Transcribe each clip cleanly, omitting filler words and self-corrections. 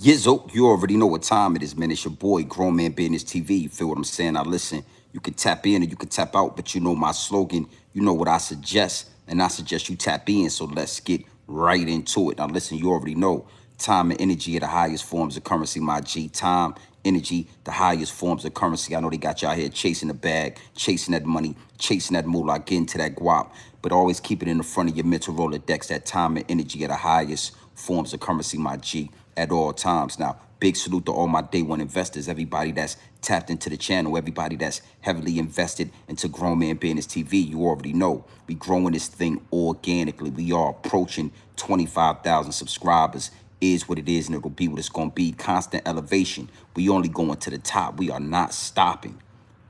Yizzo, you already know what time it is, man. It's your boy, Grown Man Business TV. You feel what I'm saying? Now listen, you can tap in or you can tap out, but you know my slogan, you know what I suggest, and I suggest you tap in. So let's get right into it. Now listen, you already know time and energy are the highest forms of currency, my G. Time, energy, the highest forms of currency. I know they got y'all here chasing the bag, chasing that money, chasing that moolah, getting to that guap, but always keep it in the front of your mental Rolodex. That time and energy are the highest forms of currency, my G, at all times. Now, big salute to all my day one investors, everybody that's tapped into the channel, everybody that's heavily invested into Grown Man Business TV. You already know we growing this thing organically. We are approaching 25,000 subscribers. Is what it is, and it'll be what it's gonna be. Constant elevation. We only going to the top. We are not stopping.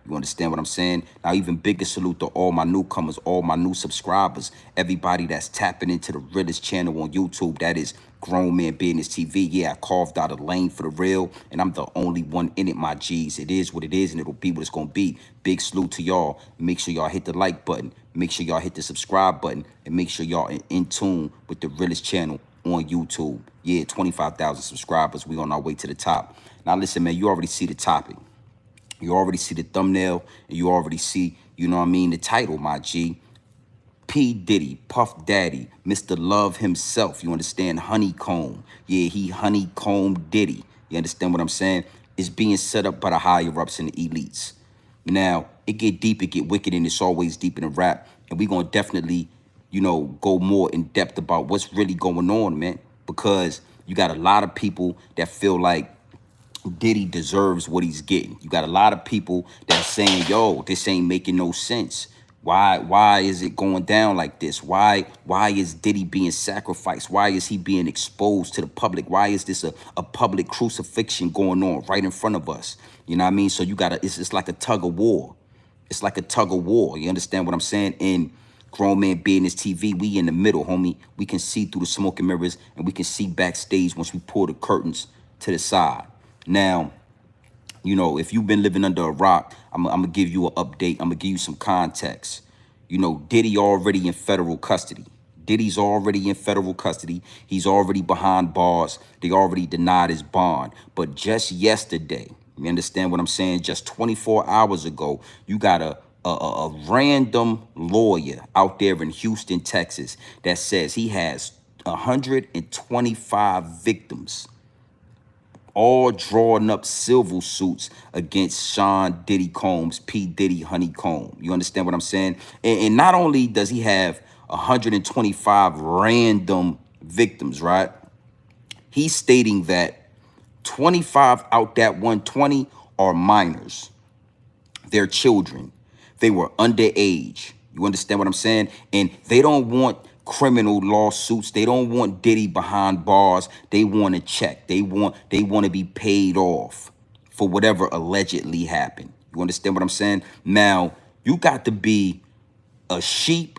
You understand what I'm saying? Now, even bigger salute to all my newcomers, all my new subscribers, everybody that's tapping into the Realest channel on YouTube. That is Grown Man Business TV. Yeah, I carved out a lane for the real, and I'm the only one in it, my G's. It is what it is, and it'll be what it's going to be. Big salute to y'all. Make sure y'all hit the like button. Make sure y'all hit the subscribe button, and make sure y'all in tune with the Realest channel on YouTube. Yeah, 25,000 subscribers. We on our way to the top. Now, listen, man, you already see the topic. You already see the thumbnail, and you already see, you know what I mean, the title, my G. P. Diddy, Puff Daddy, Mr. Love himself, you understand, honeycomb. Yeah, he honeycomb Diddy. You understand what I'm saying? It's being set up by the higher-ups and the elites. Now, it get deep, it get wicked, and it's always deep in the rap. And we going to definitely, you know, go more in depth about what's really going on, man. Because you got a lot of people that feel like Diddy deserves what he's getting. You got a lot of people that saying, yo, this ain't making no sense. Why is it going down like this? Why is Diddy being sacrificed? Why is he being exposed to the public? Why is this a public crucifixion going on right in front of us? You know what I mean? So you gotta, it's like a tug of war. It's like a tug of war. You understand what I'm saying? In Grown Man Business TV, we in the middle, homie. We can see through the smoke and mirrors, and we can see backstage once we pull the curtains to the side. Now, you know, if you've been living under a rock, I'm gonna give you an update. I'm gonna give you some context. You know, Diddy already in federal custody. Diddy's already in federal custody. He's already behind bars. They already denied his bond. But just yesterday, you understand what I'm saying? Just 24 hours ago, you got a random lawyer out there in Houston, Texas, that says he has 125 victims, all drawing up civil suits against Sean Diddy Combs, P. Diddy Honeycomb. You understand what I'm saying? And not only does he have 125 random victims, right? He's stating that 25 out that 120 are minors. They're children. They were underage. You understand what I'm saying? And they don't want criminal lawsuits. They don't want Diddy behind bars. They want a check. They want to be paid off for whatever allegedly happened. You understand what I'm saying? Now, you got to be a sheep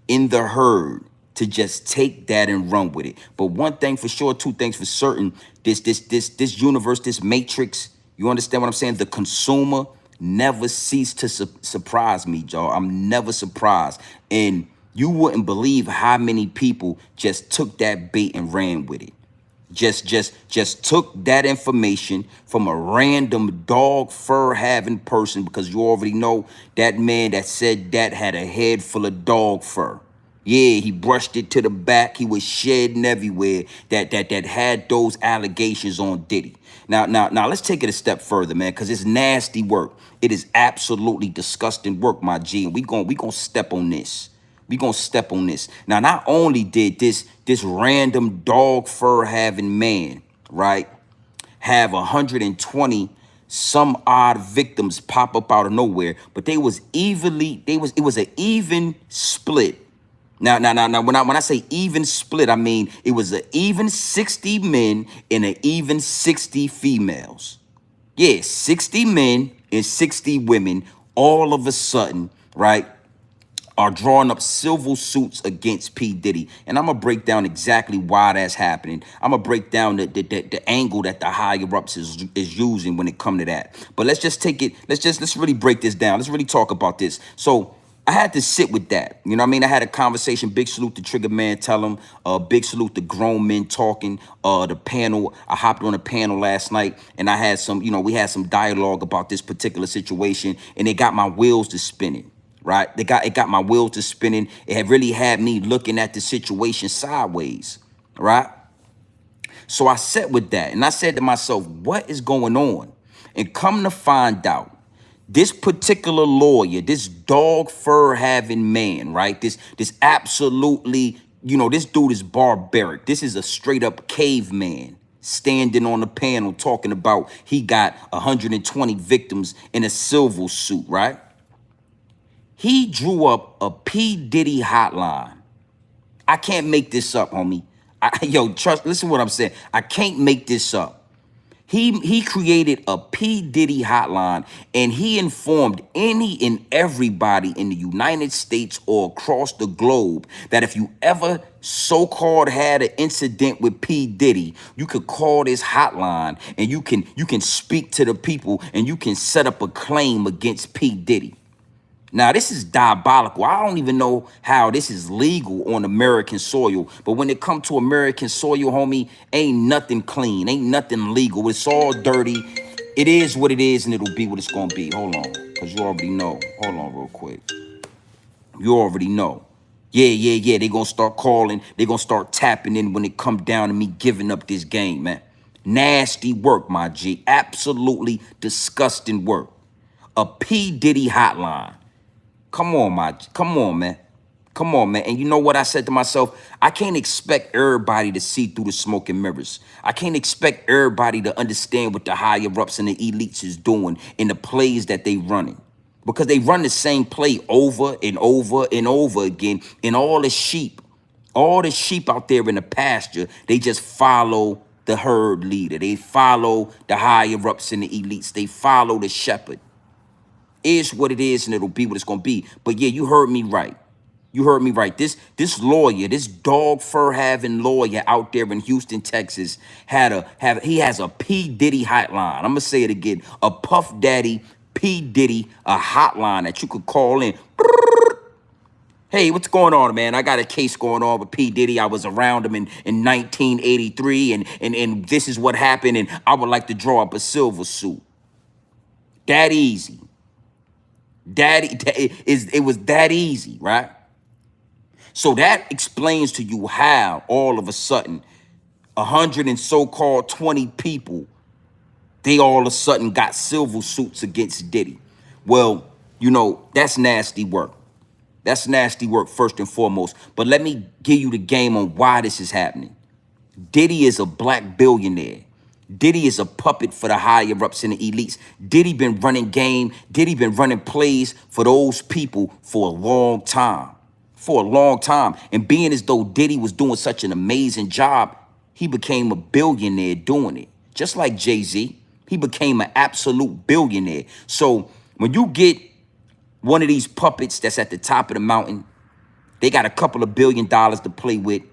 in the herd to just take that and run with it. But one thing for sure, two things for certain, this universe, this matrix, you understand what I'm saying? The consumer never ceased to surprise me, y'all. I'm never surprised. And you wouldn't believe how many people just took that bait and ran with it. Just took that information from a random dog fur having person, because you already know that man that said that had a head full of dog fur. Yeah, he brushed it to the back. He was shedding everywhere that had those allegations on Diddy. Now, let's take it a step further, man, because it's nasty work. It is absolutely disgusting work, my G. And we gonna step on this. We gonna step on this. Now, not only did this random dog fur having man, right, have 120 some odd victims pop up out of nowhere, but it was an even split. Now, when I say even split, I mean it was an even 60 men and an even 60 females. Yeah, 60 men and 60 women all of a sudden, right, are drawing up civil suits against P. Diddy. And I'm going to break down exactly why that's happening. I'm going to break down the angle that the higher-ups is using when it comes to that. But let's just take it, let's really break this down. Let's really talk about this. So I had to sit with that. You know what I mean? I had a conversation. Big salute to Trigger Man, tell him. Big salute to grown men talking. The panel, I hopped on a panel last night and I had some, we had some dialogue about this particular situation and it got my wheels to spinning, right? It got my wheels to spinning. It had really had me looking at the situation sideways, right? So I sat with that and I said to myself, what is going on? And come to find out, this particular lawyer, this dog fur having man, right? This absolutely, this dude is barbaric. This is a straight up caveman standing on the panel talking about he got 120 victims in a silver suit, right? He drew up a P. Diddy hotline. I can't make this up, homie. Listen what I'm saying. I can't make this up. He created a P. Diddy hotline and he informed any and everybody in the United States or across the globe that if you ever so-called had an incident with P. Diddy, you could call this hotline and you can speak to the people and you can set up a claim against P. Diddy. Now, this is diabolical. I don't even know how this is legal on American soil. But when it comes to American soil, homie, ain't nothing clean. Ain't nothing legal. It's all dirty. It is what it is, and it'll be what it's going to be. Hold on, because you already know. Hold on real quick. You already know. Yeah. They going to start calling. They going to start tapping in when it come down to me giving up this game, man. Nasty work, my G. Absolutely disgusting work. A P. Diddy hotline. Come on, man. Come on, man. And you know what I said to myself? I can't expect everybody to see through the smoke and mirrors. I can't expect everybody to understand what the higher ups and the elites is doing in the plays that they running. Because they run the same play over and over and over again. And all the sheep out there in the pasture, they just follow the herd leader. They follow the higher ups and the elites. They follow the shepherd. Is what it is and it'll be what it's gonna be. But yeah, you heard me right. You heard me right. This lawyer, this dog fur having lawyer out there in Houston, Texas, he has a P. Diddy hotline. I'm gonna say it again. A Puff Daddy P. Diddy, a hotline that you could call in. Hey, what's going on, man? I got a case going on with P. Diddy. I was around him in 1983, and this is what happened, and I would like to draw up a silver suit. That easy. It was that easy, right? So that explains to you how all of a sudden 100 and so-called 20 people, they all of a sudden got silver suits against Diddy. Well, that's nasty work. That's nasty work first and foremost. But let me give you the game on why this is happening. Diddy is a black billionaire. Diddy is a puppet for the higher ups and the elites. Diddy been running game. Diddy been running plays for those people for a long time. For a long time. And being as though Diddy was doing such an amazing job, he became a billionaire doing it. Just like Jay-Z, he became an absolute billionaire. So when you get one of these puppets that's at the top of the mountain, they got a couple of $1 billion to play with.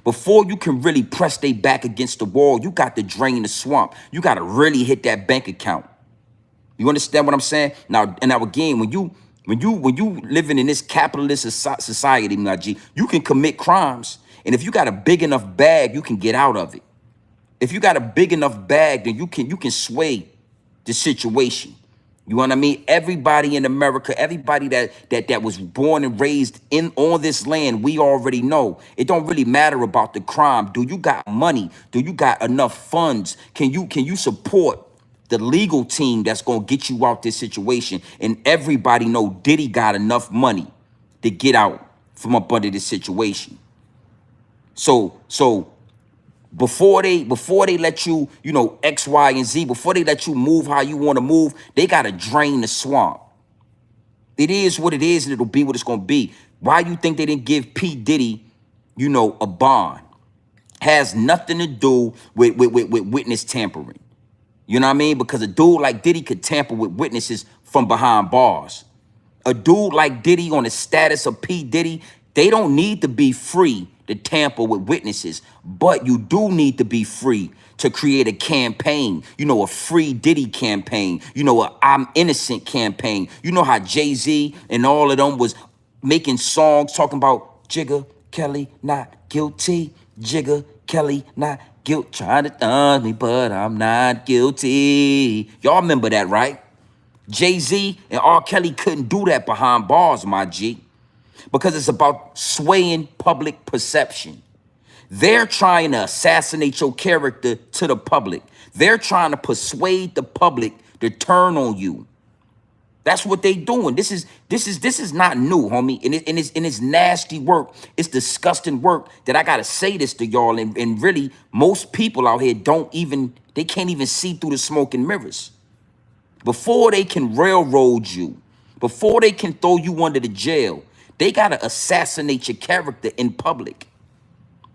Before you can really press their back against the wall, you got to drain the swamp. You got to really hit that bank account. You understand what I'm saying? Now again, when you living in this capitalist society, my G, you can commit crimes, and if you got a big enough bag, you can get out of it. If you got a big enough bag, then you can sway the situation. You know what I mean? Everybody in America, everybody that was born and raised on this land, we already know. It don't really matter about the crime. Do you got money? Do you got enough funds? Can you support the legal team that's gonna get you out this situation? And everybody know Diddy got enough money to get out from up under this situation. So before they let you, X, Y, and Z, before they let you move how you want to move, they got to drain the swamp. It is what it is, and it'll be what it's going to be. Why you think they didn't give P. Diddy, a bond? Has nothing to do with witness tampering. You know what I mean? Because a dude like Diddy could tamper with witnesses from behind bars. A dude like Diddy on the status of P. Diddy, they don't need to be free to tamper with witnesses, but you do need to be free to create a campaign, a free Diddy campaign, a I'm innocent campaign. You know how Jay-Z and all of them was making songs talking about Jigga Kelly not guilty, Jigga Kelly not guilty, trying to done me, but I'm not guilty. Y'all remember that, right? Jay-Z and R. Kelly couldn't do that behind bars, my G, because it's about swaying public perception. They're trying to assassinate your character to the public. They're trying to persuade the public to turn on you. That's what they doing. This is not new, homie. And it's nasty work. It's disgusting work that I gotta say this to y'all. And really, most people out here they can't even see through the smoke and mirrors. Before they can railroad you, before they can throw you under the jail, they gotta assassinate your character in public.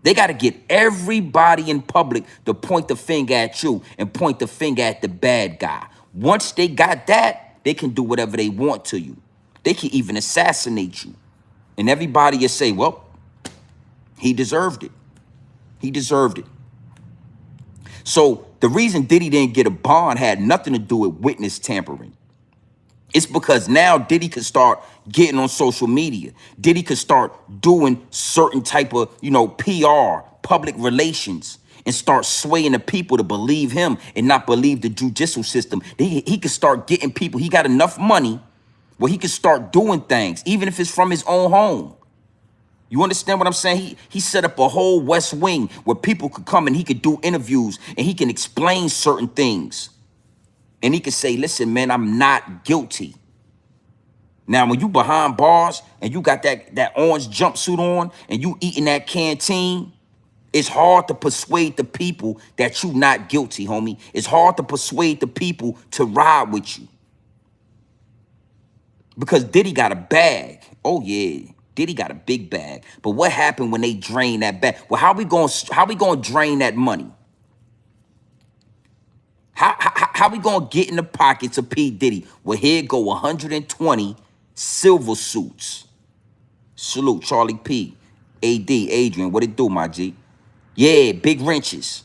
They got to get everybody in public to point the finger at you and point the finger at the bad guy. Once they got that, they can do whatever they want to you. They can even assassinate you. And everybody will say, well, he deserved it. He deserved it. So the reason Diddy didn't get a bond had nothing to do with witness tampering. It's because now Diddy could start getting on social media. Diddy could start doing certain type of, PR, public relations, and start swaying the people to believe him and not believe the judicial system. He could start getting people. He got enough money where he could start doing things, even if it's from his own home. You understand what I'm saying? He set up a whole West Wing where people could come and he could do interviews and he can explain certain things. And he could say, listen, man, I'm not guilty. Now, when you behind bars and you got that orange jumpsuit on and you eating that canteen, it's hard to persuade the people that you not guilty, homie. It's hard to persuade the people to ride with you. Because Diddy got a bag. Oh, yeah. Diddy got a big bag. But what happened when they drain that bag? Well, how we gonna drain that money? How we gonna get in the pockets of P. Diddy? Well, here go 120 silver suits. Salute, Charlie P. AD, Adrian, what it do, my G? Yeah, big wrenches.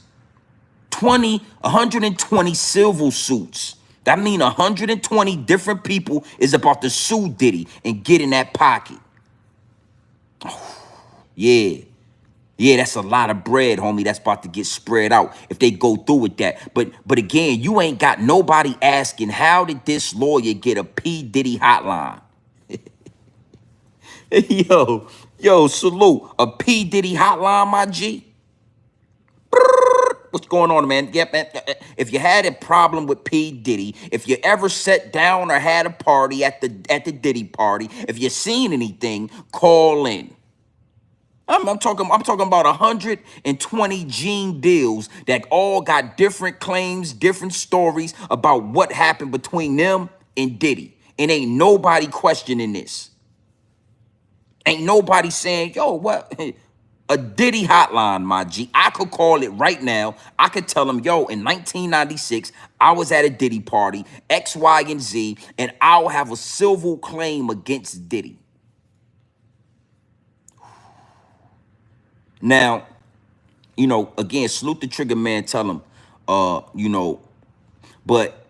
120 silver suits. That mean 120 different people is about to sue Diddy and get in that pocket. Yeah. Yeah, that's a lot of bread, homie. That's about to get spread out if they go through with that. But again, you ain't got nobody asking, how did this lawyer get a P. Diddy hotline? Yo, salute. A P. Diddy hotline, my G? What's going on, man? Yep, man. If you had a problem with P. Diddy, if you ever sat down or had a party at the Diddy party, if you seen anything, call in. I'm talking about 120 gene deals that all got different claims, different stories about what happened between them and Diddy. And ain't nobody questioning this. Ain't nobody saying, yo, what? A Diddy hotline, my G. I could call it right now. I could tell him, yo, in 1996, I was at a Diddy party, X, Y, and Z, and I'll have a civil claim against Diddy. Now, again, salute the trigger man, tell him, but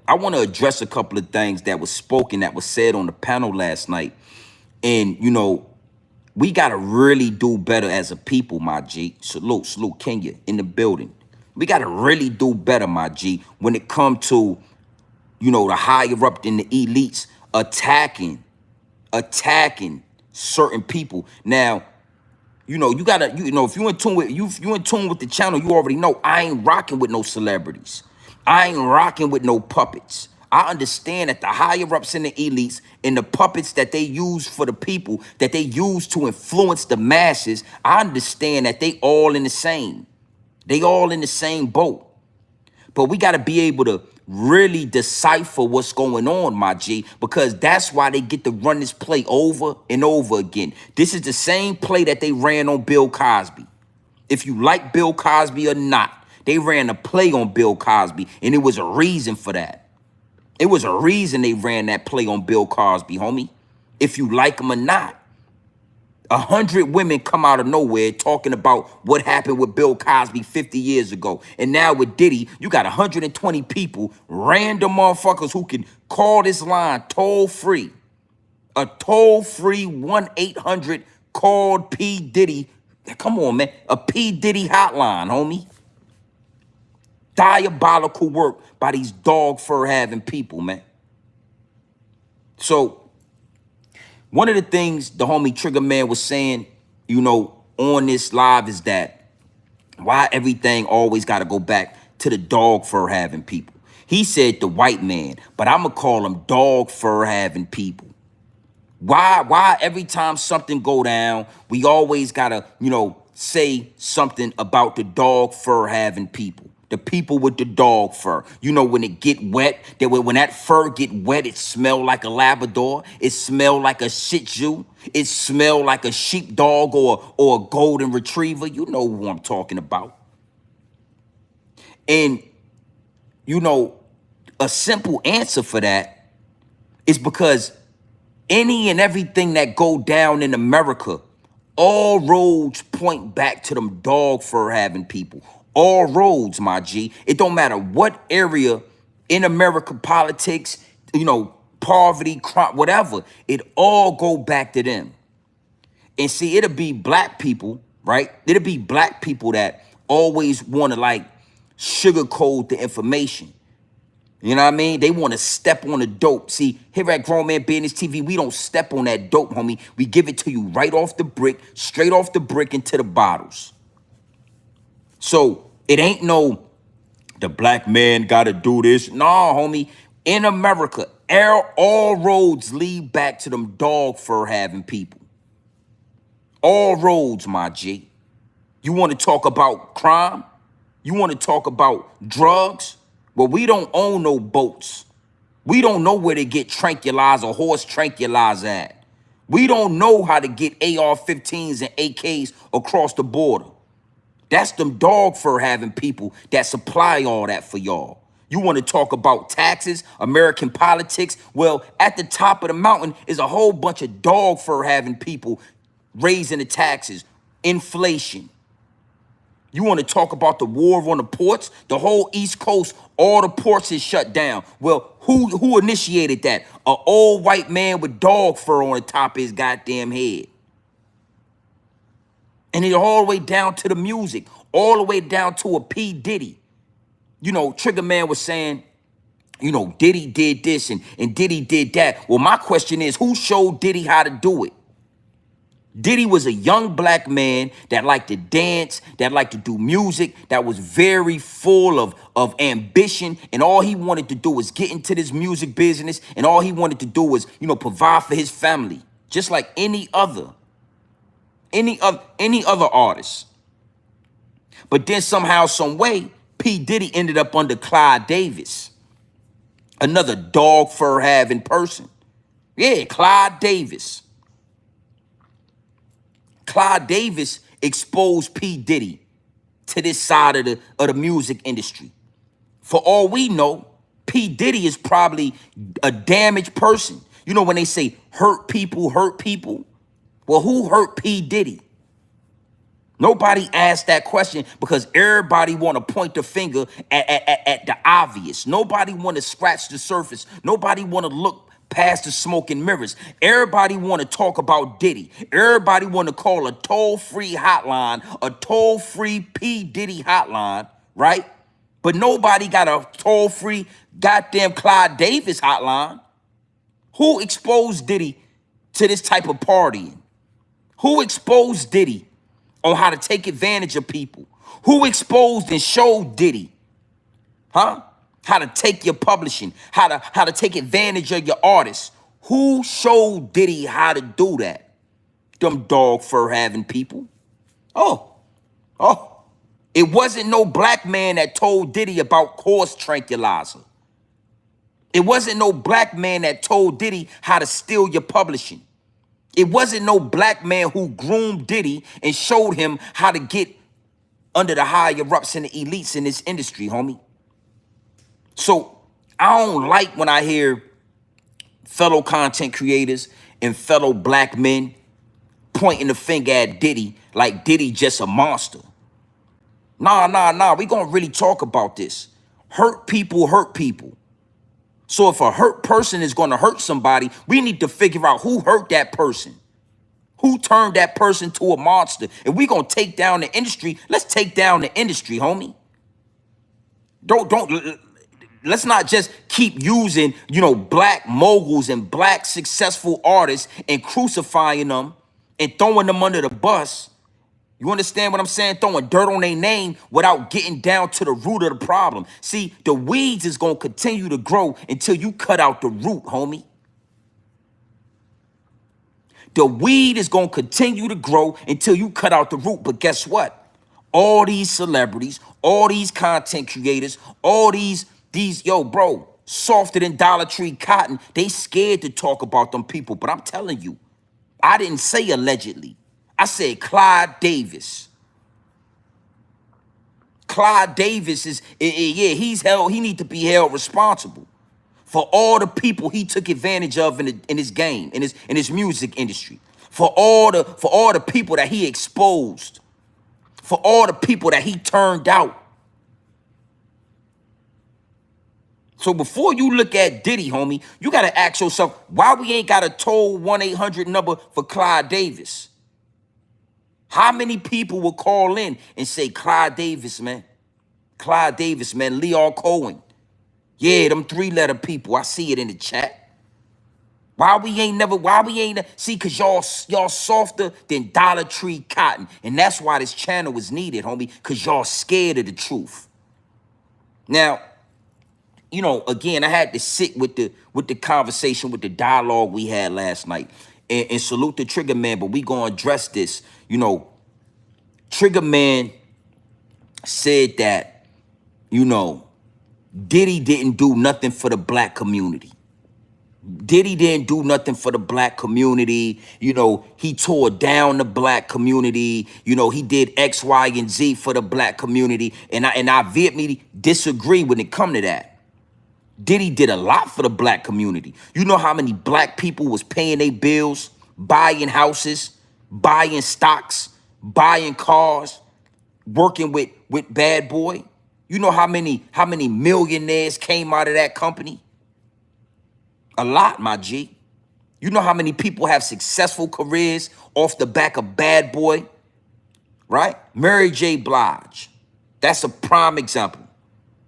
I want to address a couple of things that was spoken, that was said on the panel last night. And, we got to really do better as a people, my G. Salute Kenya in the building. We got to really do better, my G, when it comes to, the higher up in the elites attacking certain people. Now, you gotta, if you in tune with the channel, you already know I ain't rocking with no celebrities. I ain't rocking with no puppets. I understand that the higher ups in the elites and the puppets that they use for the people, that they use to influence the masses, I understand that they all in the same. They all in the same boat. But we got to be able to really decipher what's going on, my G, because that's why they get to run this play over and over again. This is the same play that they ran on Bill Cosby. If you like Bill Cosby or not, they ran a play on Bill Cosby, and it was a reason for that. It was a reason they ran that play on Bill Cosby, homie. If you like him or not. 100 women come out of nowhere talking about what happened with Bill Cosby 50 years ago. And now with Diddy, you got 120 people, random motherfuckers who can call this line toll free A toll-free 1-800 called P. Diddy. Come on, man. A P. Diddy hotline, homie. Diabolical work by these dog fur having people, man. So one of the things the homie Trigger Man was saying, on this live is that why everything always got to go back to the dog fur having people. He said the white man, but I'm going to call them dog fur having people. Why every time something go down, we always got to, say something about the dog fur having people. The people with the dog fur. When it get wet, when that fur get wet, it smell like a Labrador. It smell like a Shih Tzu. It smell like a sheepdog or a golden retriever. You know who I'm talking about. And, a simple answer for that is because any and everything that go down in America, all roads point back to them dog fur having people. All roads, my G. It don't matter what area in America, politics, poverty, crime, whatever. It all go back to them. And see, it'll be black people, right? It'll be black people that always want to sugarcoat the information. You know what I mean? They want to step on the dope. See, here at Grown Man Business TV, we don't step on that dope, homie. We give it to you right off the brick, straight off the brick into the bottles. So it ain't no, the black man got to do this. Nah, homie. In America, all roads lead back to them dog fur having people. All roads, my G. You want to talk about crime? You want to talk about drugs? Well, we don't own no boats. We don't know where to get tranquilizer, horse tranquilizer at. We don't know how to get AR-15s and AKs across the border. That's them dog fur having people that supply all that for y'all. You want to talk about taxes, American politics? Well, at the top of the mountain is a whole bunch of dog fur having people raising the taxes, inflation. You want to talk about the war on the ports? The whole East Coast, all the ports is shut down. Well, who initiated that? An old white man with dog fur on the top of his goddamn head. And it all the way down to the music, all the way down to a P. Diddy. Trigger Man was saying, Diddy did this and Diddy did that. Well, my question is, who showed Diddy how to do it? Diddy was a young black man that liked to dance, that liked to do music, that was very full of ambition, and all he wanted to do was get into this music business, and all he wanted to do was, provide for his family, just like any other artist. But then somehow, some way, P. Diddy ended up under Clyde Davis, another dog fur having person. Yeah, Clyde Davis. Clyde Davis exposed P. Diddy to this side of the music industry. For all we know, P. Diddy is probably a damaged person. When they say hurt people, well, who hurt P. Diddy? Nobody asked that question because everybody want to point the finger at the obvious. Nobody want to scratch the surface. Nobody want to look past the smoke and mirrors. Everybody want to talk about Diddy. Everybody want to call a toll-free hotline, a toll-free P. Diddy hotline, right? But nobody got a toll-free goddamn Clyde Davis hotline. Who exposed Diddy to this type of partying? Who exposed Diddy on how to take advantage of people? Who exposed and showed Diddy, how to take your publishing, how to take advantage of your artists? Who showed Diddy how to do that? Them dog fur having people. Oh, it wasn't no black man that told Diddy about horse tranquilizer. It wasn't no black man that told Diddy how to steal your publishing. It wasn't no black man who groomed Diddy and showed him how to get under the higher ups and the elites in this industry, homie. So I don't like when I hear fellow content creators and fellow black men pointing the finger at Diddy like Diddy just a monster. Nah. We gonna really talk about this. Hurt people hurt people. So if a hurt person is going to hurt somebody, we need to figure out who hurt that person. Who turned that person to a monster? If we going to take down the industry, let's take down the industry, homie. Let's not just keep using, black moguls and black successful artists and crucifying them and throwing them under the bus. You understand what I'm saying? Throwing dirt on their name without getting down to the root of the problem. See, the weeds is going to continue to grow until you cut out the root, homie. The weed is going to continue to grow until you cut out the root. But guess what? All these celebrities, all these content creators, all these, softer than Dollar Tree cotton, they scared to talk about them people. But I'm telling you, I didn't say allegedly. I said Clyde Davis. Clyde Davis he need to be held responsible for all the people he took advantage of in his game, in his music industry, for all the people that he exposed, for all the people that he turned out. So before you look at Diddy, homie, you got to ask yourself, why we ain't got a toll 1-800 number for Clyde Davis? How many people will call in and say, Clyde Davis, man, Leon Cohen. Yeah, them 3-letter people. I see it in the chat. See, because y'all softer than Dollar Tree cotton. And that's why this channel is needed, homie, because y'all scared of the truth. Now, again, I had to sit with the conversation, with the dialogue we had last night. And salute the Trigger Man, but we gonna address this. Trigger Man said that, Diddy didn't do nothing for the black community. Diddy didn't do nothing for the black community. He tore down the black community. He did X, Y, and Z for the black community. And I vehemently disagree when it come to that. Diddy did a lot for the black community. You know how many black people was paying their bills, buying houses, buying stocks, buying cars, working with Bad Boy? You know how many millionaires came out of that company? A lot, my G. You know how many people have successful careers off the back of Bad Boy, right? Mary J. Blige. That's a prime example.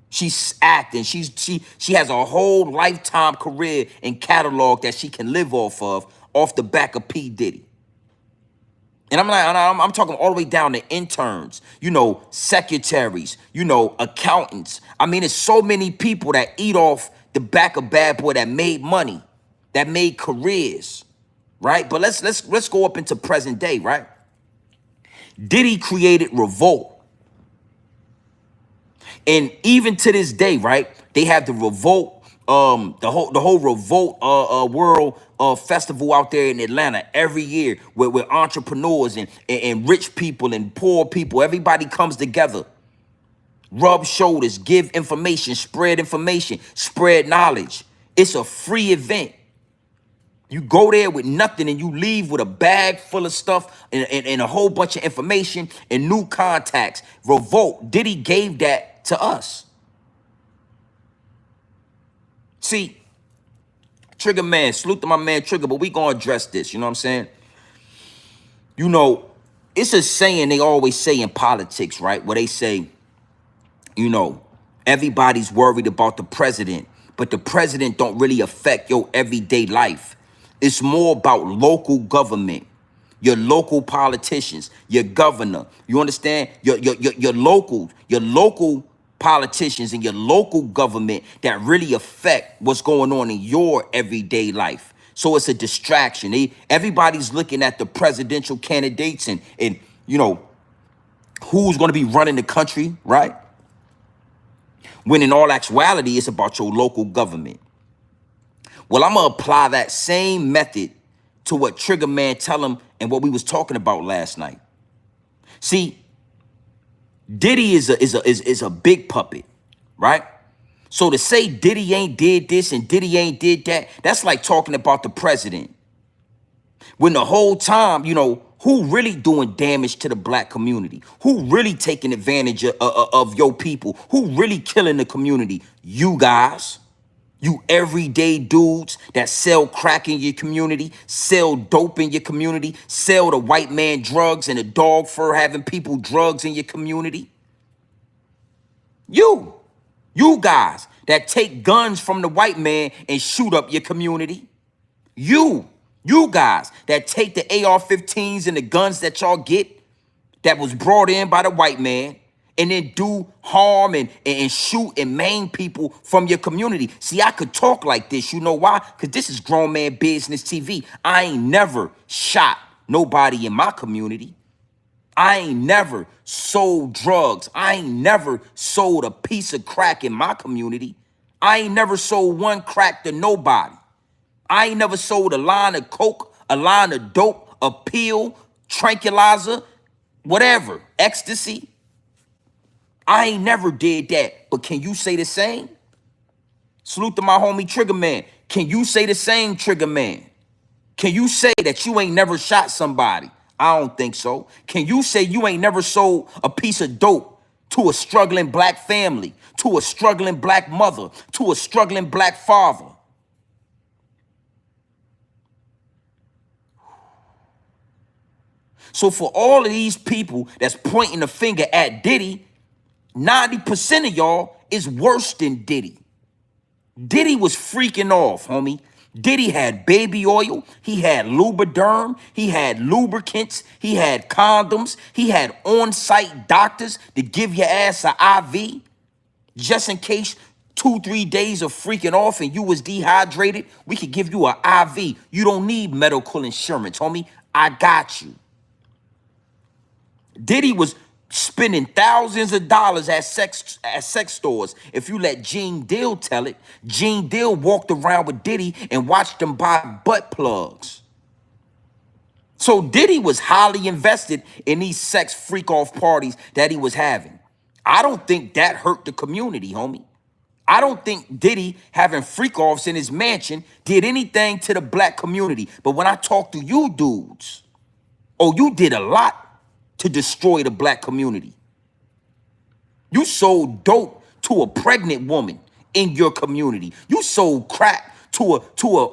She's acting. She has a whole lifetime career and catalog that she can live off the back of P. Diddy. And I'm talking all the way down to interns, secretaries, accountants. I mean, there's so many people that eat off the back of Bad Boy that made money, that made careers, right? But let's go up into present day, right? Diddy created Revolt. And even to this day, right, they have the Revolt, the whole Revolt World Festival out there in Atlanta every year where entrepreneurs and rich people and poor people, everybody comes together, rub shoulders, give information, spread knowledge. It's a free event. You go there with nothing and you leave with a bag full of stuff and a whole bunch of information and new contacts. Revolt, Diddy gave that to us. See, Trigger Man, salute to my man Trigger, but we gonna address this, you know what I'm saying? It's a saying they always say in politics, right? Where they say, everybody's worried about the president, but the president don't really affect your everyday life. It's more about local government, your local politicians, your governor. You understand? Your local politicians and your local government that really affect what's going on in your everyday life. So it's a distraction. Everybody's looking at the presidential candidates and who's going to be running the country, right? When in all actuality, it's about your local government. Well, I'm going to apply that same method to what Trigger Man tell him and what we was talking about last night. See, Diddy is a big puppet, right? So to say Diddy ain't did this and Diddy ain't did that, that's like talking about the president. When the whole time, who really doing damage to the black community? Who really taking advantage of your people? Who really killing the community? You guys. You everyday dudes that sell crack in your community, sell dope in your community, sell the white man drugs and the dog fur having people drugs in your community. You guys that take guns from the white man and shoot up your community. You guys that take the AR-15s and the guns that y'all get that was brought in by the white man and then do harm and shoot and maim people from your community. See, I could talk like this. You know why? Because this is Grown Man Business TV. I ain't never shot nobody in my community. I ain't never sold drugs. I ain't never sold a piece of crack in my community. I ain't never sold one crack to nobody. I ain't never sold a line of coke, a line of dope, a pill, tranquilizer, whatever, ecstasy. I ain't never did that. But can you say the same? Salute to my homie Trigger Man. Can you say the same, Trigger Man? Can you say that you ain't never shot somebody? I don't think so. Can you say you ain't never sold a piece of dope to a struggling black family, to a struggling black mother, to a struggling black father? So for all of these people that's pointing the finger at Diddy, 90% of y'all is worse than Diddy. Diddy was freaking off, homie. Diddy had baby oil, he had Lubriderm, he had lubricants, he had condoms, he had on-site doctors to give your ass an IV just in case 2-3 days of freaking off and you was dehydrated. We could give you an IV. You don't need medical insurance, homie. I got you. Diddy was spending thousands of dollars at sex stores. If you let Gene Deal tell it, Gene Deal walked around with Diddy and watched him buy butt plugs. So Diddy was highly invested in these sex freak-off parties that he was having. I don't think that hurt the community, homie. I don't think Diddy having freak-offs in his mansion did anything to the black community. But when I talk to you dudes, oh, you did a lot to destroy the black community. You sold dope to a pregnant woman in your community. You sold crack to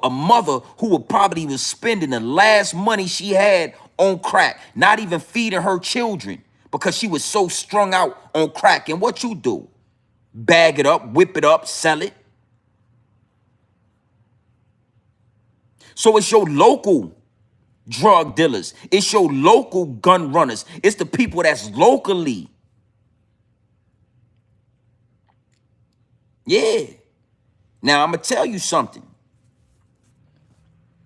a mother who probably was spending the last money she had on crack, not even feeding her children because she was so strung out on crack. And what you do? Bag it up, whip it up, sell it. So it's your local drug dealers. It's your local gun runners. It's the people that's locally. Yeah. Now, I'm going to tell you something.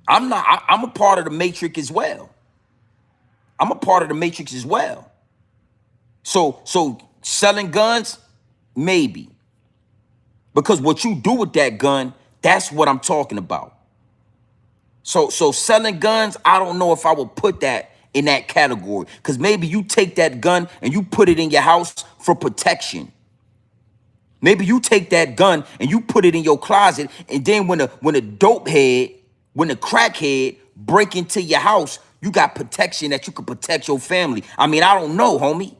I'm a part of the matrix as well. I'm a part of the matrix as well. So selling guns, maybe. Because what you do with that gun, that's what I'm talking about. So selling guns, I don't know if I would put that in that category. Because maybe you take that gun and you put it in your house for protection. Maybe you take that gun and you put it in your closet, and then when the dope head, when the crackhead break into your house, you got protection that you can protect your family. I mean, I don't know, homie.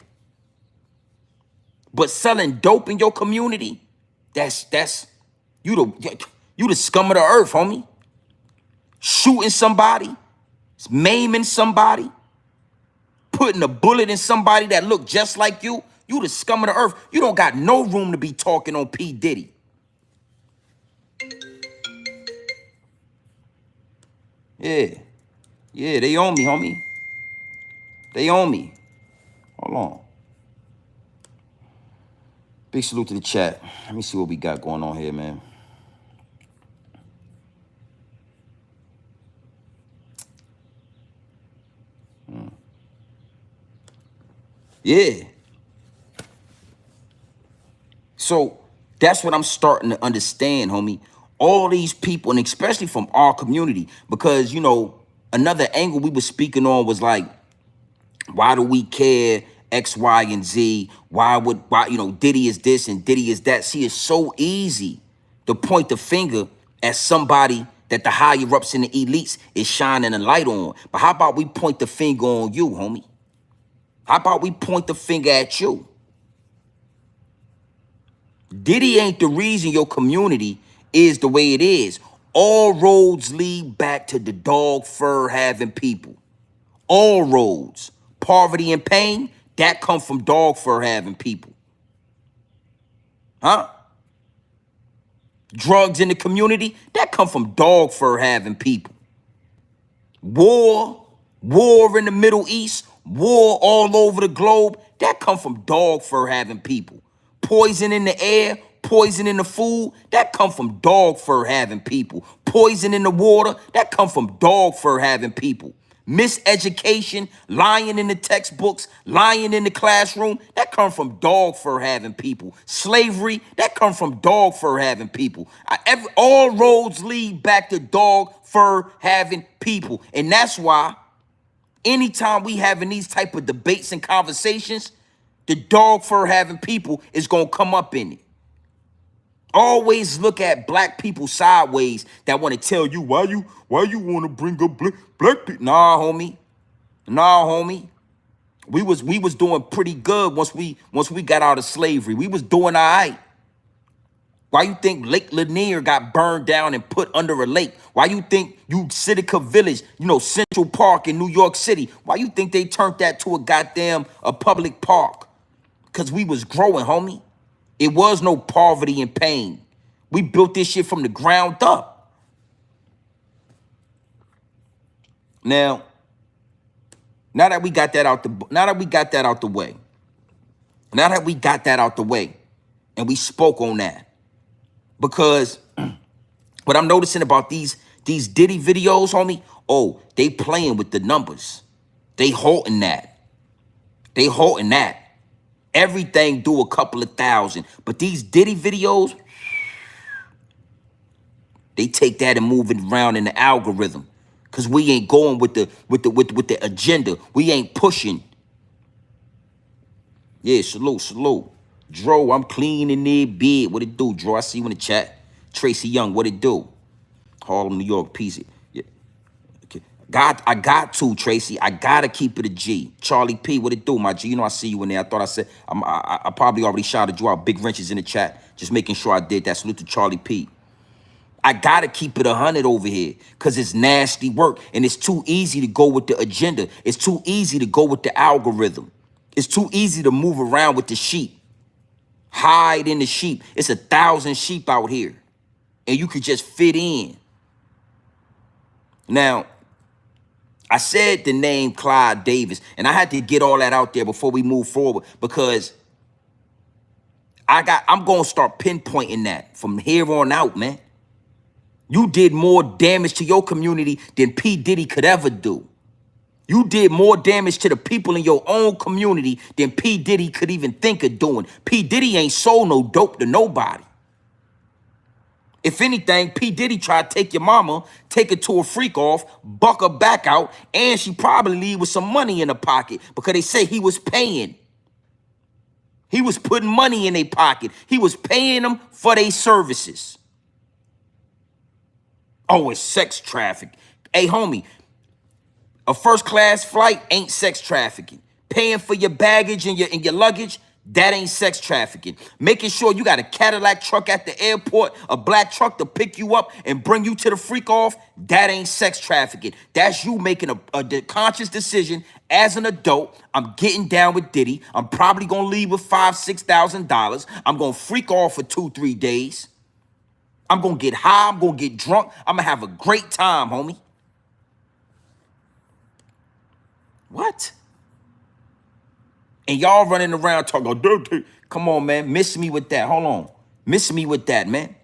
But selling dope in your community, that's you the scum of the earth, homie. Shooting somebody, maiming somebody, putting a bullet in somebody that look just like you the scum of the earth. You don't got no room to be talking on P. Diddy. Yeah, they own me, homie. They own me. Hold on. Big salute to the chat. Let me see what we got going on here, man. Yeah. So that's what I'm starting to understand, homie. All these people, and especially from our community, because, you know, another angle we were speaking on was like, why do we care X, Y, and Z? Why, you know, Diddy is this and Diddy is that? See, it's so easy to point the finger at somebody that the higher ups and the elites is shining a light on. But how about we point the finger on you, homie? How about we point the finger at you? Diddy ain't the reason your community is the way it is. All roads lead back to the dog fur having people. All roads. Poverty and pain, that come from dog fur having people. Huh? Drugs in the community, that come from dog fur having people. War in the Middle East, war all over the globe, that come from dog fur having people. Poison in the air, poison in the food, that come from dog fur having people. Poison in the water, that come from dog fur having people. Miseducation, lying in the textbooks, lying in the classroom, that come from dog fur having people. Slavery, that come from dog fur having people. All roads lead back to dog fur having people. And that's why anytime we having these type of debates and conversations, the dog fur having people is going to come up in it. Always look at black people sideways that want to tell you why you want to bring up black people. Nah, homie. Nah, homie. We was doing pretty good once we got out of slavery. We was doing all right. Why you think Lake Lanier got burned down and put under a lake? Why you think Utica Village, Central Park in New York City, why you think they turned that to a public park? Because we was growing, homie. It was no poverty and pain. We built this shit from the ground up. Now that we got that out the way, and we spoke on that, because what I'm noticing about these Diddy videos, homie, they playing with the numbers. They halting that. Everything do a couple of thousand, but these Diddy videos, they take that and move it around in the algorithm, cause we ain't going with the agenda. We ain't pushing. Yeah, salute. Dro, I'm clean in there, big. What it do, Dro? I see you in the chat. Tracy Young, what it do? Harlem, New York, peace. Yeah. Okay. I got to, Tracy. I gotta keep it a G. Charlie P, what it do, my G? I see you in there. I thought I said, I probably already shouted you out. Big wrenches in the chat. Just making sure I did that. Salute to Charlie P. I gotta keep it 100 over here, because it's nasty work, and it's too easy to go with the agenda. It's too easy to go with the algorithm. It's too easy to move around with the sheep. Hide in the sheep. It's 1,000 sheep out here, and you could just fit in. Now, I said the name Clyde Davis, and I had to get all that out there before we move forward, because I'm gonna start pinpointing that from here on out, man. You did more damage to your community than P. Diddy could ever do. You did more damage to the people in your own community than P. Diddy could even think of doing. P. Diddy ain't sold no dope to nobody. If anything, P. Diddy tried to take your mama, take her to a freak off, buck her back out, and she probably leave with some money in her pocket, because they say he was paying. He was putting money in their pocket. He was paying them for their services. Oh, it's sex trafficking. Hey, homie, a first-class flight ain't sex trafficking. Paying for your baggage and your luggage, that ain't sex trafficking. Making sure you got a Cadillac truck at the airport, a black truck to pick you up and bring you to the freak off, that ain't sex trafficking. That's you making a conscious decision as an adult. I'm getting down with Diddy. I'm probably gonna leave with $5,000, $6,000. I'm gonna freak off for 2-3 days. I'm gonna get high, I'm gonna get drunk. I'm gonna have a great time, homie. What? And y'all running around talking, dirty. Come on, man. Miss me with that. Hold on. Miss me with that, man.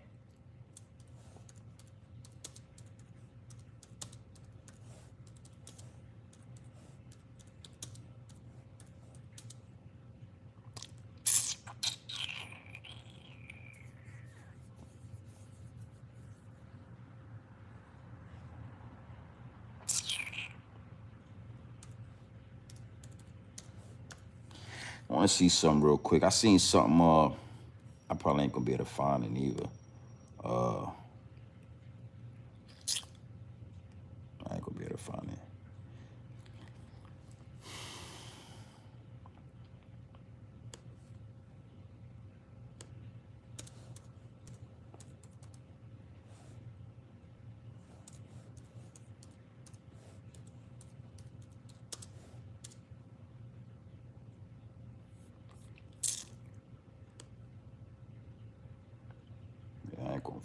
I want to see something real quick. I seen something, I probably ain't gonna be able to find it either. I ain't gonna be able to find it.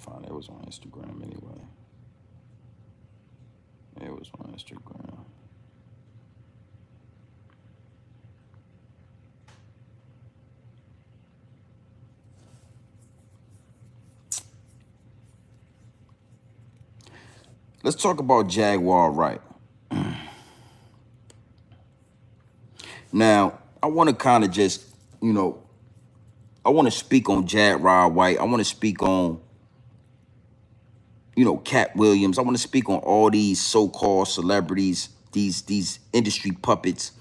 find it. It was on Instagram anyway. It was on Instagram. Let's talk about Jaguar Wright. Now, I want to kind of just, I want to speak on Jaguar Wright. I want to speak on, Cat Williams. I want to speak on all these so-called celebrities, these industry puppets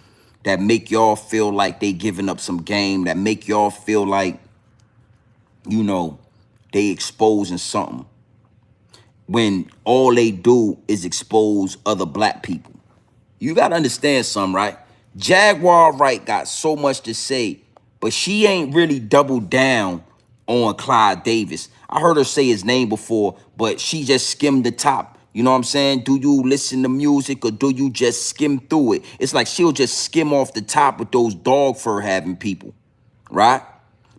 that make y'all feel like they giving up some game, that make y'all feel like, they exposing something, when all they do is expose other black people. You got to understand something, right? Jaguar Wright got so much to say, but she ain't really doubled down on Clyde Davis. I heard her say his name before, but she just skimmed the top. You know what I'm saying? Do you listen to music or do you just skim through it? It's like she'll just skim off the top with those dog fur having people, right?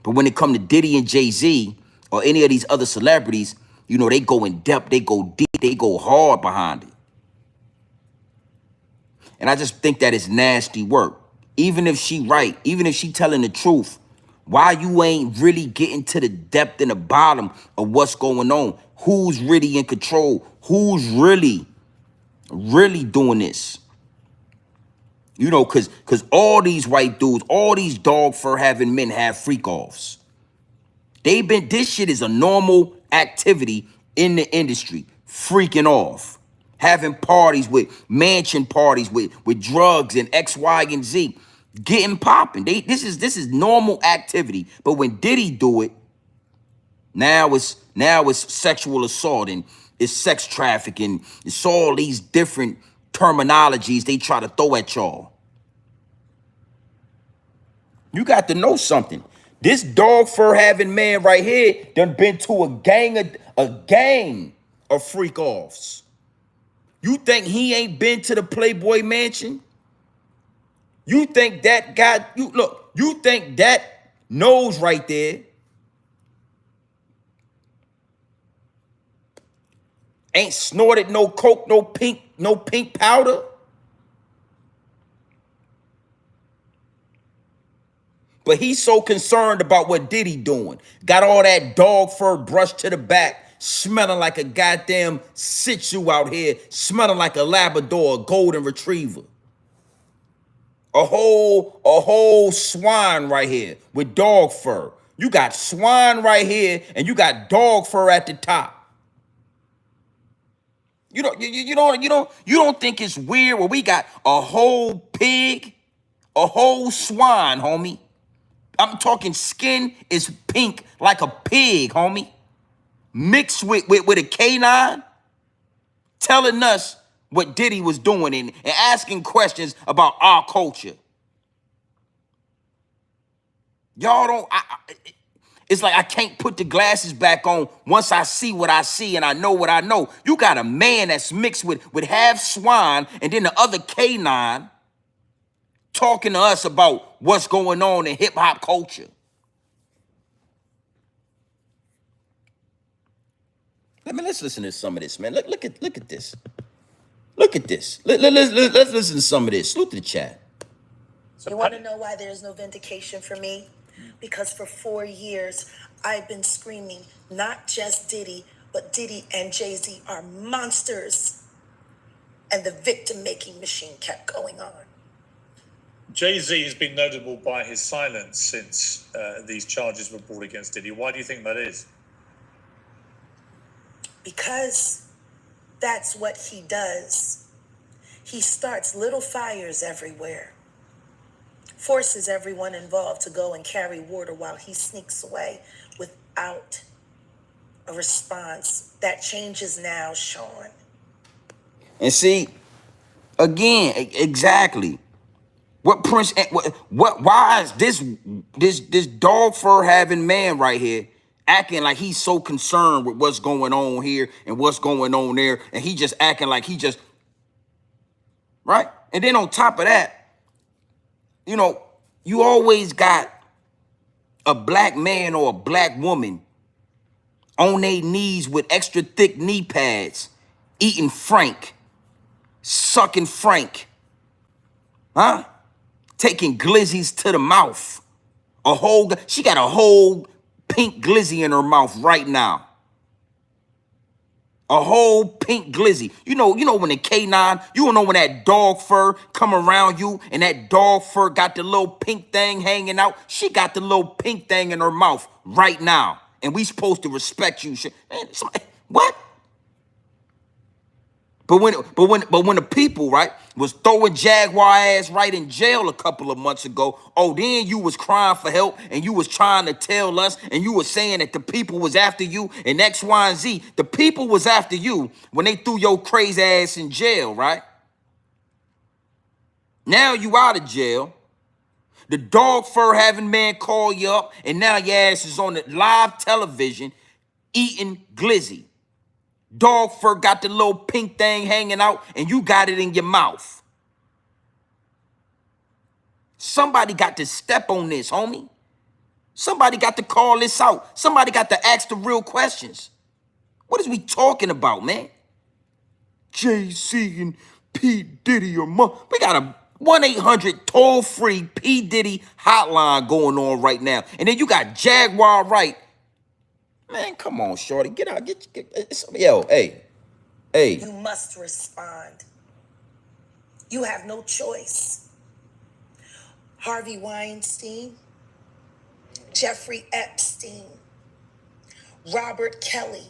But when it come to Diddy and Jay-Z or any of these other celebrities, they go in depth, they go deep, they go hard behind it. And I just think that is nasty work. Even if she right, even if she telling the truth, why you ain't really getting to the depth and the bottom of what's going on? Who's really in control? Who's really doing this? Because all these white dudes, all these dog fur having men have freak offs. This shit is a normal activity in the industry, freaking off. Having parties mansion parties with drugs and X, Y, and Z, getting popping. This is normal activity. But when Diddy do it, now it's sexual assault and it's sex trafficking. It's all these different terminologies they try to throw at y'all. You got to know something. This dog fur having man right here done been to a gang of freak offs. You think he ain't been to the Playboy Mansion? You think that guy, you think that nose right there ain't snorted no coke, no pink powder? But he's so concerned about what Diddy doing. Got all that dog fur brushed to the back, smelling like a goddamn Shih Tzu out here, smelling like a Labrador, a golden retriever. A whole swine right here with dog fur. You got swine right here, and you got dog fur at the top. You don't think it's weird where we got a whole pig, a whole swine, homie. I'm talking skin is pink like a pig, homie. Mixed with a canine, telling us what Diddy was doing and asking questions about our culture. Y'all don't, it's like I can't put the glasses back on once I see what I see and I know what I know. You got a man that's mixed with half swine and then the other canine talking to us about what's going on in hip hop culture. Let's listen to some of this, man. Look at this. Look at this. Let's listen to some of this. Salute to the chat. You want to know why there's no vindication for me? Because for 4 years, I've been screaming, not just Diddy, but Diddy and Jay-Z are monsters. And the victim-making machine kept going on. Jay-Z has been notable by his silence since these charges were brought against Diddy. Why do you think that is? Because that's what he does. He starts little fires everywhere, forces everyone involved to go and carry water while he sneaks away without a response. That changes now, Sean. And see, again, exactly. What Prince? What? Why is this dog fur having man right here acting like he's so concerned with what's going on here and what's going on there, and he just acting like he just right? And then on top of that, you always got a black man or a black woman On their knees with extra thick knee pads, eating Frank, sucking Frank, huh? Taking glizzies to the mouth. She got a whole pink glizzy in her mouth right now. A whole pink glizzy. You know when the K9, you don't know when that dog fur come around you and that dog fur got the little pink thing hanging out. She got the little pink thing in her mouth right now. And we supposed to respect you. Man, what? But when the people, right, was throwing Jaguar ass right in jail a couple of months ago, oh, then you was crying for help and you was trying to tell us and you was saying that the people was after you and X, Y, and Z. The people was after you when they threw your crazy ass in jail, right? Now you out of jail. The dog fur having man call you up and now your ass is on the live television eating glizzy. Dog fur got the little pink thing hanging out and you got it in your mouth. Somebody got to step on this, homie. Somebody got to call this out. Somebody got to ask the real questions. What is we talking about, man? Jay-Z and P. Diddy or we got a 1-800 toll-free P. Diddy hotline going on right now. And then you got Jaguar Wright. Man, come on, shorty. Get out. Yo, hey. You must respond. You have no choice. Harvey Weinstein, Jeffrey Epstein, Robert Kelly,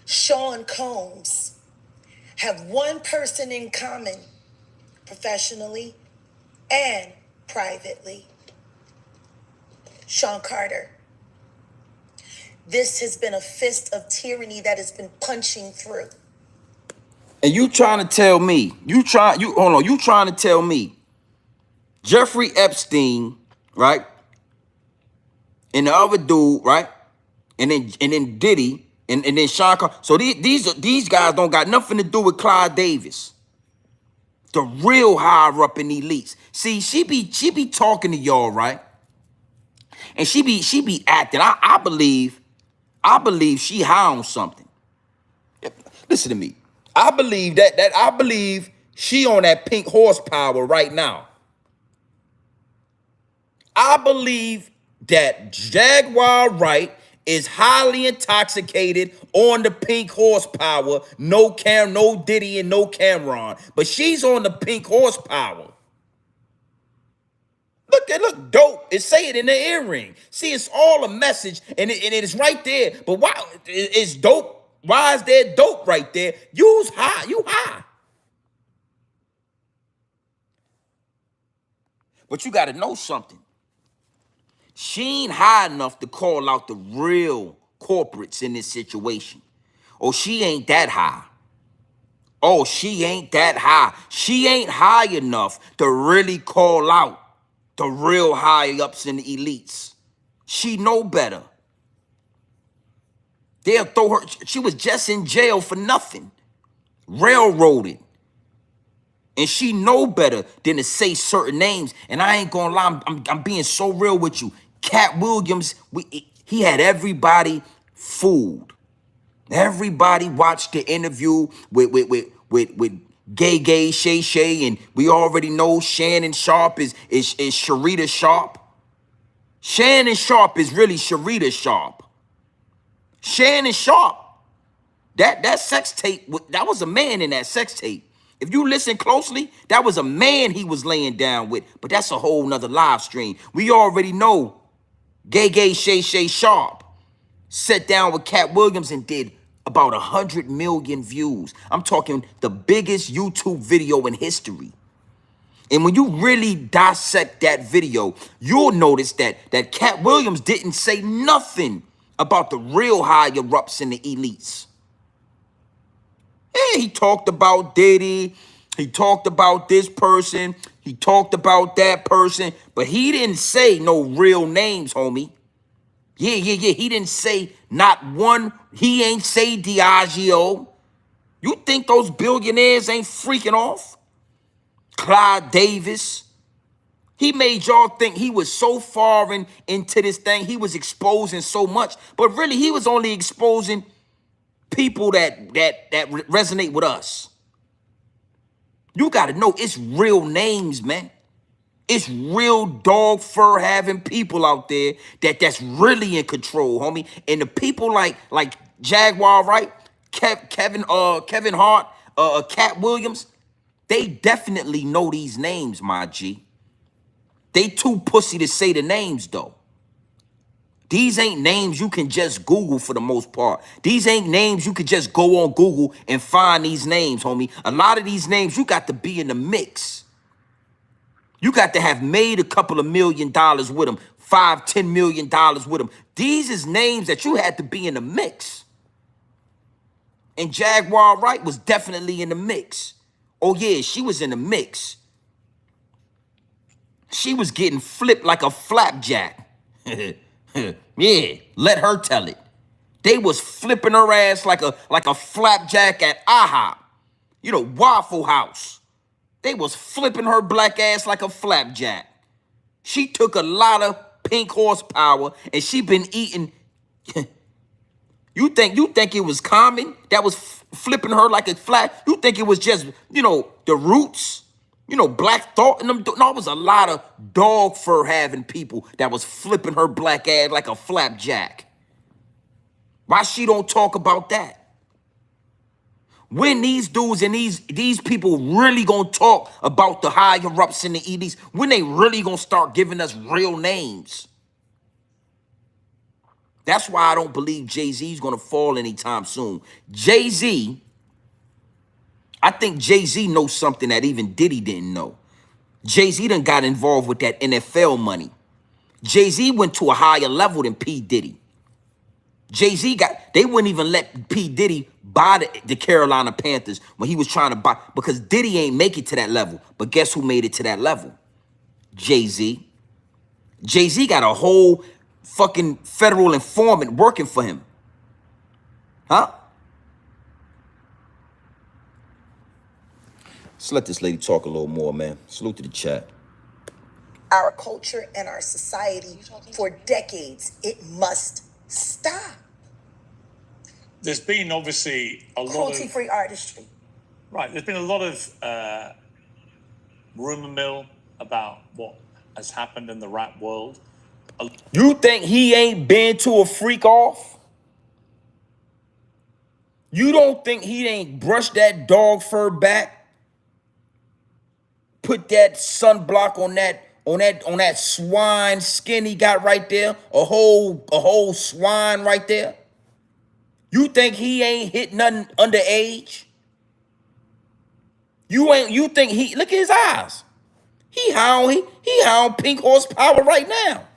Sean Combs have one person in common, professionally and privately. Sean Carter. This has been a fist of tyranny that has been punching through. And you trying to tell me, you trying to tell me Jeffrey Epstein, right? And the other dude, right? And then Diddy and then Sean Carter. So these guys don't got nothing to do with Clyde Davis. The real higher up in elites. See, she be talking to y'all, right? And she be acting. I believe she high on something. Listen to me. I believe she on that pink horsepower right now. I believe that Jaguar Wright is highly intoxicated on the pink horsepower. No Diddy and no Cameron. But she's on the pink horsepower. Look dope. It say it in the earring. See, it's all a message, and it is right there. But why it's dope? Why is there dope right there? You's high. You high. But you got to know something. She ain't high enough to call out the real corporates in this situation. Oh, she ain't that high. Oh, she ain't that high. She ain't high enough to really call out the real high-ups and the elites. She know better. They'll throw her. She was just in jail for nothing. Railroaded. And she know better than to say certain names. And I ain't gonna lie, I'm being so real with you. Cat Williams, he had everybody fooled. Everybody watched the interview with Gay, Shay, and we already know Shannon Sharp is Sharita Sharp. Shannon Sharp is really Sharita Sharp. Shannon Sharp, that sex tape, that was a man in that sex tape. If you listen closely, that was a man he was laying down with, but that's a whole nother live stream. We already know Gay, Shay Sharp sat down with Cat Williams and did about 100 million views. I'm talking the biggest YouTube video in history. And when you really dissect that video, you'll notice that Cat Williams didn't say nothing about the real higher-ups and the elites. Yeah, he talked about Diddy. He talked about this person. He talked about that person. But he didn't say no real names, homie. Yeah. He didn't say not one. He ain't say Diageo. You think those billionaires ain't freaking off? Clyde Davis, He made y'all think he was so far into this thing. He was exposing so much, but really he was only exposing people that resonate with us. You got to know it's real names, man. It's real dog fur having people out there that's really in control, homie. And the people like Jaguar, right? Kevin Hart, Cat Williams, they definitely know these names, my G. They too pussy to say the names though. These ain't names you can just Google for the most part. These ain't names you could just go on Google and find these names, homie. A lot of these names, you got to be in the mix. You got to have made a couple of $1 million with them, $5-10 million with them. These is names that you had to be in the mix. And Jaguar Wright was definitely in the mix. Oh yeah, she was in the mix. She was getting flipped like a flapjack. Yeah, let her tell it. They was flipping her ass like a flapjack at IHOP. You know, Waffle House. They was flipping her black ass like a flapjack. She took a lot of pink horsepower and she been eating. You think it was common that was flipping her like a flat? You think it was just, you know, the roots? You know, Black Thought and them. No, it was a lot of dog fur having people that was flipping her black ass like a flapjack. Why she don't talk about that? When these dudes and these people really gonna talk about the higher ups in the EDs, when they really gonna start giving us real names? That's why I don't believe Jay-Z's gonna fall anytime soon. Jay-Z, I think Jay-Z knows something that even Diddy didn't know. Jay-Z done got involved with that NFL money. Jay-Z went to a higher level than P. Diddy. Jay-Z they wouldn't even let P. Diddy buy the Carolina Panthers when he was trying to buy, because Diddy ain't make it to that level. But guess who made it to that level? Jay-Z. Jay-Z got a whole fucking federal informant working for him. Huh? Let's let this lady talk a little more, man. Salute to the chat. Our culture and our society for decades. It must stop. There's been obviously a lot of Cruelty-free artistry. right. There's been a lot of rumor mill about what has happened in the rap world. You think he ain't been to a freak off? You don't think he ain't brushed that dog fur back? Put that sunblock on that swine skin he got right there? A whole swine right there? You think he ain't hit nothing underage? You think he look at his eyes? He high on pink horsepower right now.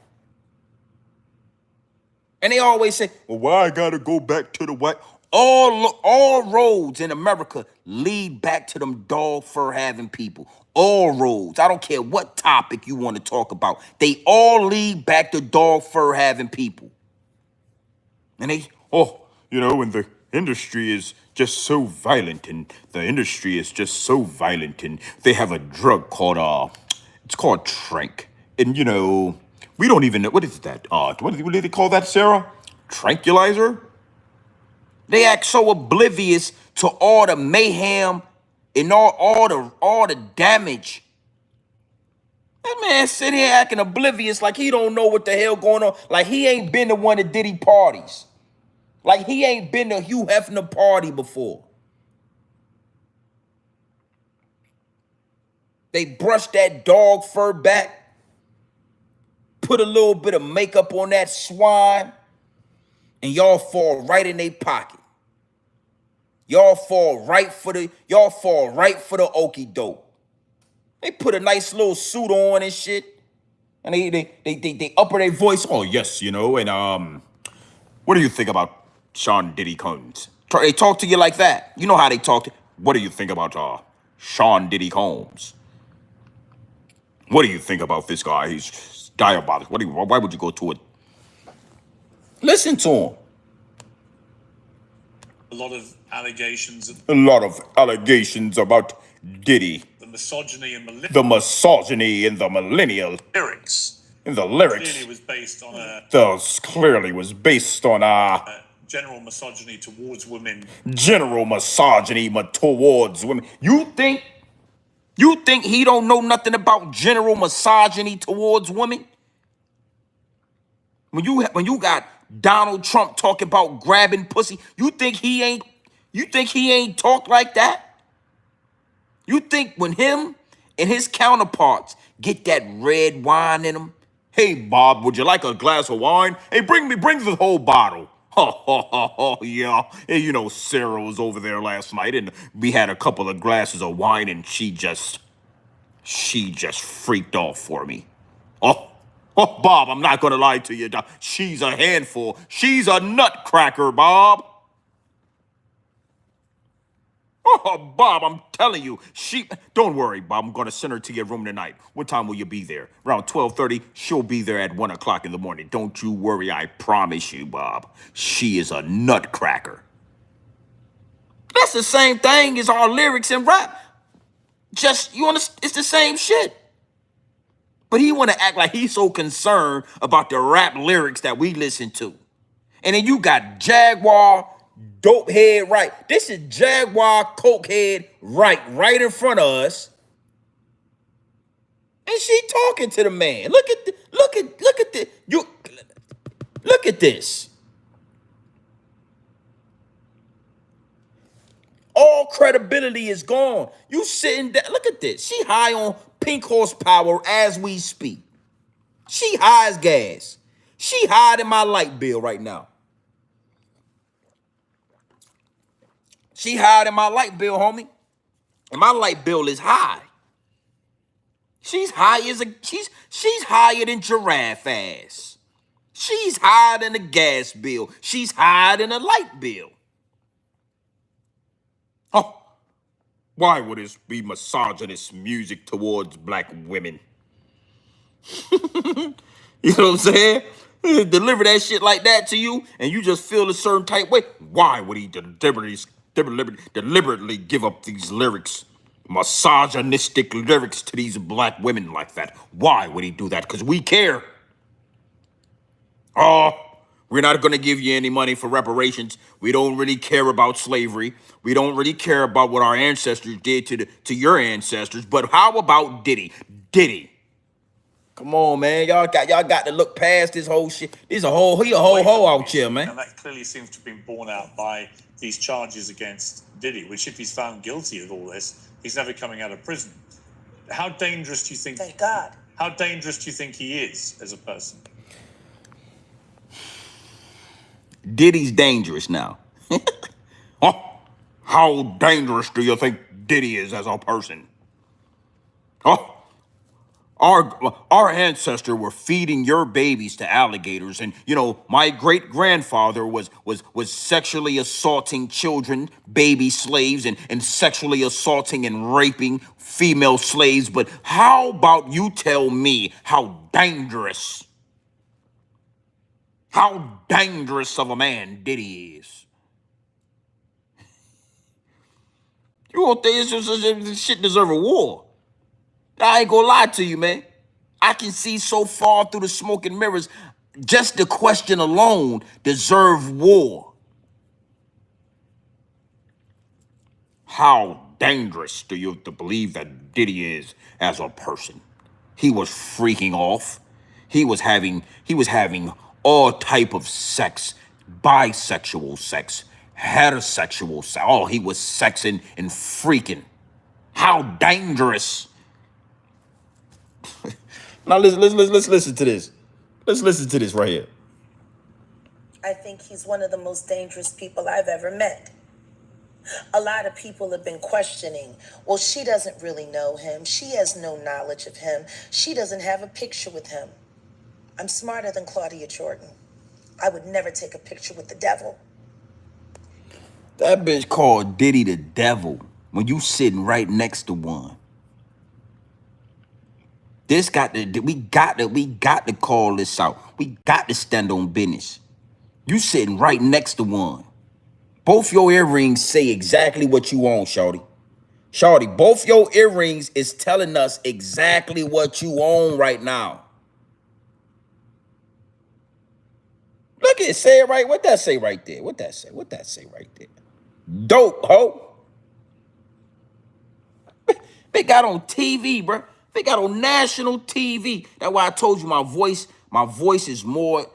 And they always say, well, why I gotta go back to the white? All roads in America lead back to them dog fur having people. All roads. I don't care what topic you want to talk about. They all lead back to dog fur having people. And they, and the industry is just so violent, and the industry is just so violent, and they have a drug called, it's called Trank. And, we don't even know, what is that? What do they call that, Sarah? Tranquilizer? They act so oblivious to all the mayhem and all the damage. That man sit here acting oblivious like he don't know what the hell going on. Like he ain't been to one of Diddy parties. Like he ain't been to Hugh Hefner party before. They brushed that dog fur back, put a little bit of makeup on that swine, and y'all fall right in their pocket. Y'all fall right for the okie doke. They put a nice little suit on and shit. And they upper their voice. Oh, yes, and what do you think about Sean Diddy Combs? They talk to you like that. You know how they talk to you. What do you think about Sean Diddy Combs? What do you think about this guy? He's diabolical. Why would you go to it? Listen to him. A lot of allegations about Diddy. that misogyny and The misogyny in the millennial lyrics. in the lyrics Clearly was based on a general misogyny towards women. General misogyny towards women. You think he don't know nothing about general misogyny towards women? When you got Donald Trump talking about grabbing pussy, you think he ain't talk like that? You think when him and his counterparts get that red wine in them, hey Bob, would you like a glass of wine? Hey, bring the whole bottle. Yeah. Hey, you know, Sarah was over there last night and we had a couple of glasses of wine and she just freaked off for me. Oh, Bob, I'm not gonna lie to you. She's a handful. She's a nutcracker, Bob. Oh, Bob, I'm telling you, don't worry, Bob, I'm gonna send her to your room tonight. What time will you be there? Around 12:30, she'll be there at 1 o'clock in the morning. Don't you worry, I promise you, Bob. She is a nutcracker. That's the same thing as our lyrics in rap. Just, you understand, it's the same shit. But he wanna act like he's so concerned about the rap lyrics that we listen to. And then you got Jaguar, dope head Wright. This is Jaguar, coke head Wright right in front of us. And she talking to the man. Look at this. All credibility is gone. You sitting there, look at this. She high on pink horsepower as we speak. She high as gas. She higher than my light bill right now. She higher than my light bill, homie. And my light bill is high. She's higher than giraffe ass. She's higher than the gas bill. She's higher than the light bill. Oh, why would this be misogynist music towards black women? You know what I'm saying? Deliver that shit like that to you, and you just feel a certain type way. Why would he deliberately give up these lyrics, misogynistic lyrics to these black women like that? Why would he do that? Because we care. Oh, we're not going to give you any money for reparations. We don't really care about slavery. We don't really care about what our ancestors did to your ancestors. But how about Diddy? Come on, man. Y'all got to look past this whole shit. He a whole hoe out here, man. And that clearly seems to have been borne out by these charges against Diddy, which if he's found guilty of all this, he's never coming out of prison. How dangerous do you think? Thank God. How dangerous do you think he is as a person? Diddy's dangerous now. Oh, how dangerous do you think Diddy is as a person? Oh, our ancestors were feeding your babies to alligators, and you know my great grandfather was sexually assaulting children, baby slaves, and sexually assaulting and raping female slaves. But how about you tell me how dangerous of a man Diddy is? You don't think this shit deserve a war? I ain't gonna lie to you, man. I can see so far through the smoke and mirrors. Just the question alone deserve war. How dangerous do you believe that Diddy is as a person? He was freaking off. He was having all type of sex, bisexual sex, heterosexual sex. Oh, he was sexing and freaking. How dangerous. Now let's listen to this. Let's listen to this right here. I think he's one of the most dangerous people I've ever met. A lot of people have been questioning, well, she doesn't really know him. She has no knowledge of him. She doesn't have a picture with him. I'm smarter than Claudia Jordan. I would never take a picture with the devil. That bitch called Diddy the devil when you sitting right next to one. We got to call this out. We got to stand on business. You sitting right next to one. Both your earrings say exactly what you want, shawty. Shawty, both your earrings is telling us exactly what you own right now. Look at it, say it right. What that say right there? What that say? What that say right there? Dope, ho. They got on TV, bro. They got on national TV. That's why I told you my voice is more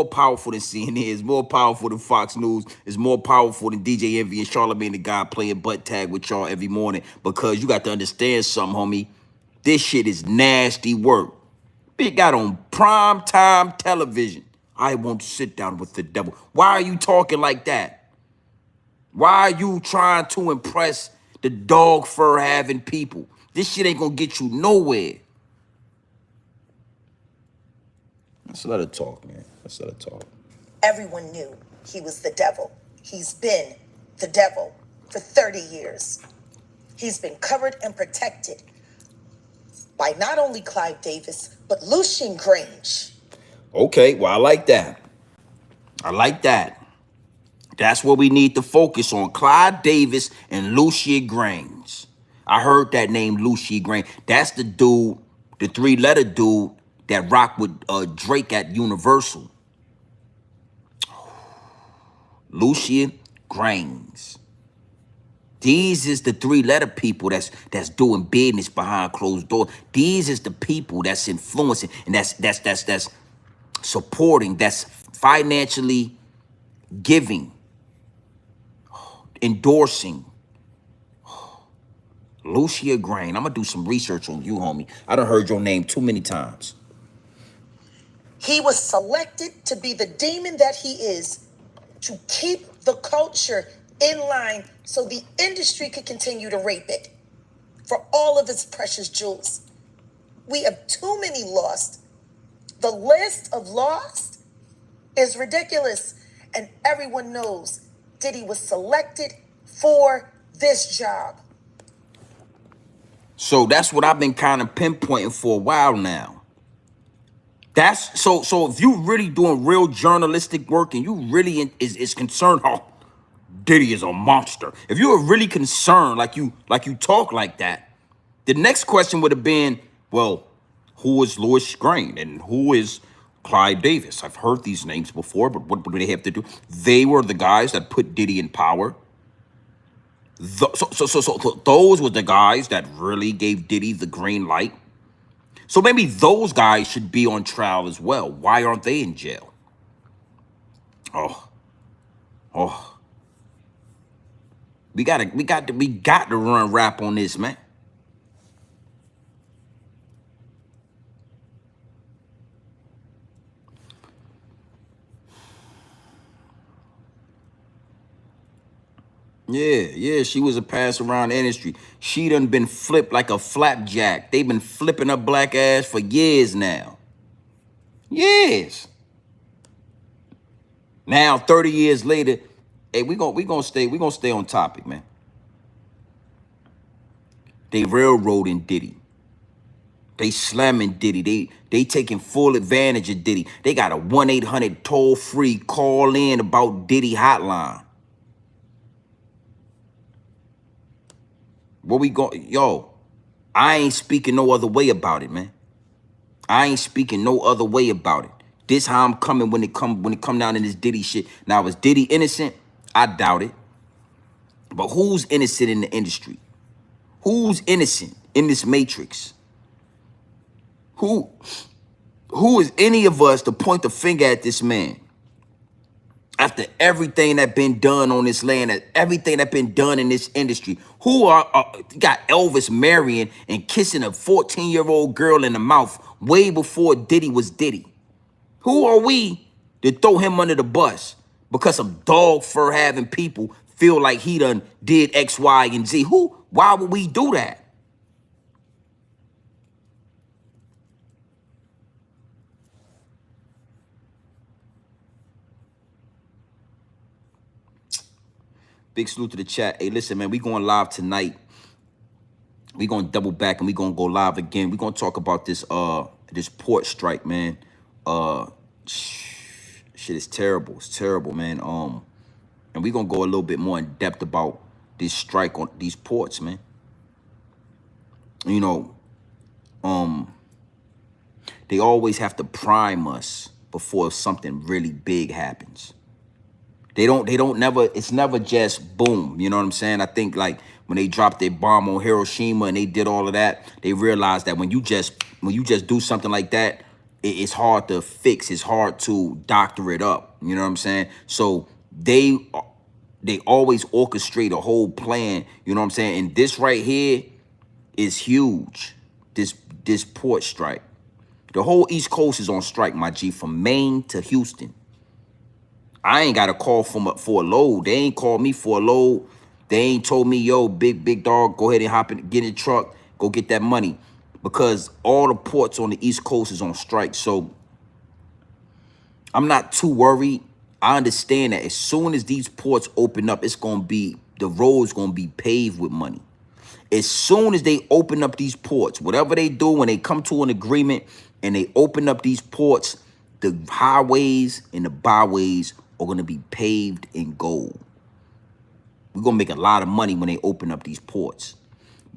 powerful than CNN, is more powerful than Fox News, is more powerful than DJ Envy and Charlamagne the God playing butt tag with y'all every morning. Because you got to understand something, homie. This shit is nasty work. Big got on prime time television. I won't sit down with the devil. Why are you talking like that? Why are you trying to impress the dog fur having people? This shit ain't gonna get you nowhere. Let's let her talk, man. Let's let her talk. Everyone knew he was the devil. He's been the devil for 30 years. He's been covered and protected by not only Clive Davis, but Lucien Grange. Okay, well, I like that. I like that. That's what we need to focus on. Clive Davis and Lucien Grange. I heard that name, Lucien Grange. That's the dude, the three-letter dude that rocked with Drake at Universal. Lucien Grange. These is the three-letter people that's doing business behind closed doors. These is the people that's influencing and that's supporting, that's financially giving, endorsing. Lucien Grange. I'm gonna do some research on you, homie. I done heard your name too many times. He was selected to be the demon that he is, to keep the culture in line so the industry could continue to rape it for all of its precious jewels. We have too many lost. The list of lost is ridiculous, and everyone knows Diddy was selected for this job. So that's what I've been kind of pinpointing for a while now. That's so if you really doing real journalistic work and you really is concerned, oh, Diddy is a monster. If you were really concerned, like you talk like that, the next question would have been, well, who is Louis Grange and who is Clive Davis? I've heard these names before, but what do they have to do? They were the guys that put Diddy in power. So those were the guys that really gave Diddy the green light. So maybe those guys should be on trial as well. Why aren't they in jail? Oh, we got to run rap on this, man. Yeah, she was a pass around the industry. She done been flipped like a flapjack. They been flipping her black ass for years now. Years. Now, 30 years later, hey, we gonna stay on topic, man. They railroading Diddy. They slamming Diddy. They taking full advantage of Diddy. They got a 1-800 toll-free call in about Diddy hotline. What we go, yo, I ain't speaking no other way about it, man. I ain't speaking no other way about it. This how I'm coming when it come down to this Diddy shit. Now, is Diddy innocent? I doubt it. But who's innocent in the industry? Who's innocent in this matrix? Who is any of us to point the finger at this man? After everything that been done on this land, everything that been done in this industry, who got Elvis marrying and kissing a 14-year-old girl in the mouth way before Diddy was Diddy? Who are we to throw him under the bus because some dog fur having people feel like he done did X, Y, and Z? Why would we do that? Big salute to the chat. Hey, listen, man, we going live tonight. We gonna double back and we gonna go live again. We gonna talk about this this port strike, man. Shit is terrible. It's terrible, man. And we gonna go a little bit more in depth about this strike on these ports, man. you know, they always have to prime us before something really big happens. They don't never, it's never just boom, you know what I'm saying? I think like when they dropped their bomb on Hiroshima and they did all of that, they realized that when you just do something like that, it's hard to fix, it's hard to doctor it up, you know what I'm saying? So they always orchestrate a whole plan, you know what I'm saying? And this right here is huge. This port strike. The whole East Coast is on strike, my G, from Maine to Houston. I ain't got a call for a load. They ain't called me for a load. They ain't told me, yo, big dog, go ahead and hop in, get in the truck, go get that money. Because all the ports on the East Coast is on strike. So I'm not too worried. I understand that as soon as these ports open up, it's gonna be, the road's gonna be paved with money. As soon as they open up these ports, whatever they do, when they come to an agreement and they open up these ports, the highways and the byways are going to be paved in gold. We're going to make a lot of money when they open up these ports.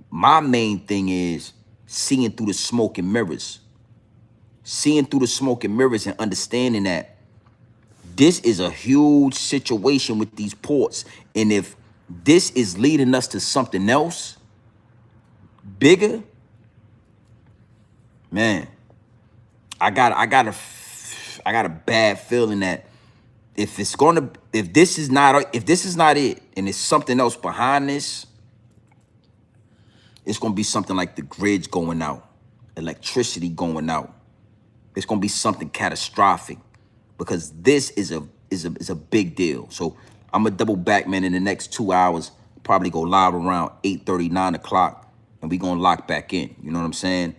My main thing is seeing through the smoke and mirrors. Seeing through the smoke and mirrors and understanding that this is a huge situation with these ports. And if this is leading us to something else bigger, man, I got a bad feeling that if this is not it and it's something else behind this, it's gonna be something like the grids going out, electricity going out. It's gonna be something catastrophic because this is a big deal. So I'm gonna double back, man, in the next 2 hours, probably go live around 8:30, 9 o'clock, and we gonna lock back in. You know what I'm saying?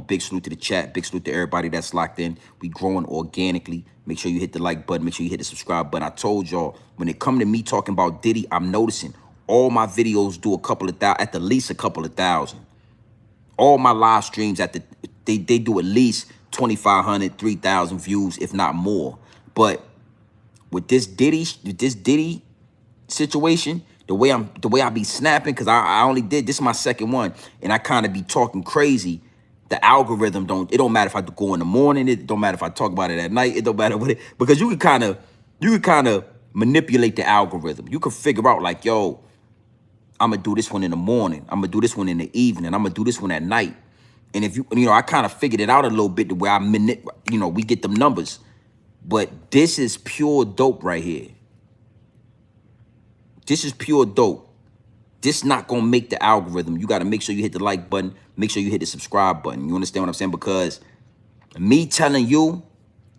Big salute to the chat. Big salute to everybody that's locked in. We growing organically. Make sure you hit the like button. Make sure you hit the subscribe button. I told y'all, when it come to me talking about Diddy, I'm noticing all my videos do a couple of thousand, at the least a couple of thousand. All my live streams they do at least 2,500, 3,000 views, if not more. But with this Diddy situation, the way I be snapping, because I only did this is my second one, and I kind of be talking crazy. The algorithm it don't matter if I go in the morning, it don't matter if I talk about it at night, it don't matter what because you can kind of manipulate the algorithm. You can figure out like, yo, I'm gonna do this one in the morning, I'm gonna do this one in the evening, I'm gonna do this one at night. And if you know, I kind of figured it out a little bit the way we get them numbers. But this is pure dope right here. This is pure dope. This not gonna make the algorithm. You gotta make sure you hit the like button. Make sure you hit the subscribe button. You understand what I'm saying? Because me telling you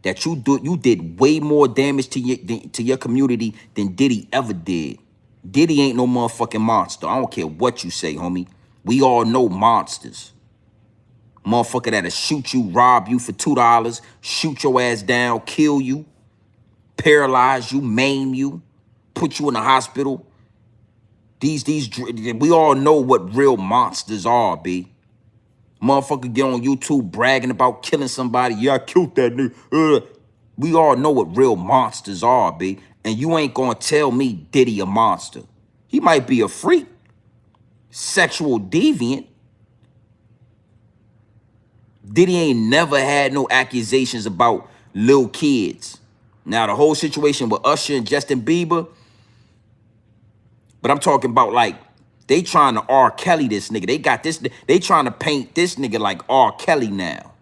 that you did way more damage to your community than Diddy ever did. Diddy ain't no motherfucking monster. I don't care what you say, homie. We all know monsters. Motherfucker that'll shoot you, rob you for $2, shoot your ass down, kill you, paralyze you, maim you, put you in the hospital. We all know what real monsters are, B. Motherfucker get on YouTube bragging about killing somebody. Yeah, I killed that nigga. We all know what real monsters are, B. And you ain't gonna tell me Diddy a monster. He might be a freak, sexual deviant. Diddy ain't never had no accusations about little kids. Now, the whole situation with Usher and Justin Bieber, but I'm talking about like, they trying to R. Kelly this nigga. They trying to paint this nigga like R. Kelly now.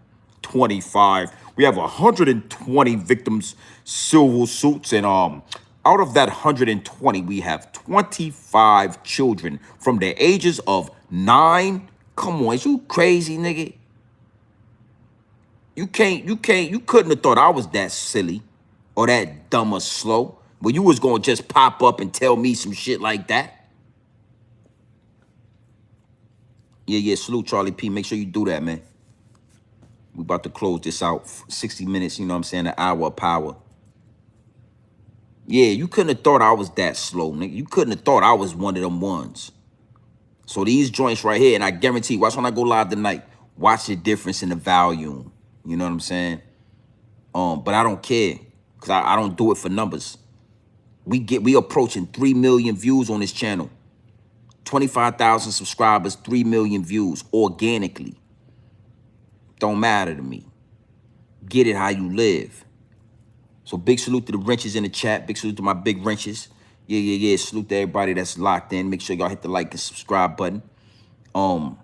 25. We have 120 victims, civil suits, and out of that 120, we have 25 children from the ages of 9. Come on, is you crazy, nigga? You couldn't have thought I was that silly or that dumb or slow. But you was gonna just pop up and tell me some shit like that. Yeah, salute Charlie P. Make sure you do that, man. We about to close this out. 60 minutes, you know what I'm saying? An hour of power. Yeah, you couldn't have thought I was that slow, nigga. You couldn't have thought I was one of them ones. So these joints right here, and I guarantee, watch when I go live tonight, watch the difference in the volume. You know what I'm saying? But I don't care, because I don't do it for numbers. We approaching 3 million views on this channel. 25,000 subscribers, 3 million views organically. Don't matter to me. Get it how you live. So big salute to the wrenches in the chat. Big salute to my big wrenches. Yeah. Salute to everybody that's locked in. Make sure y'all hit the like and subscribe button. You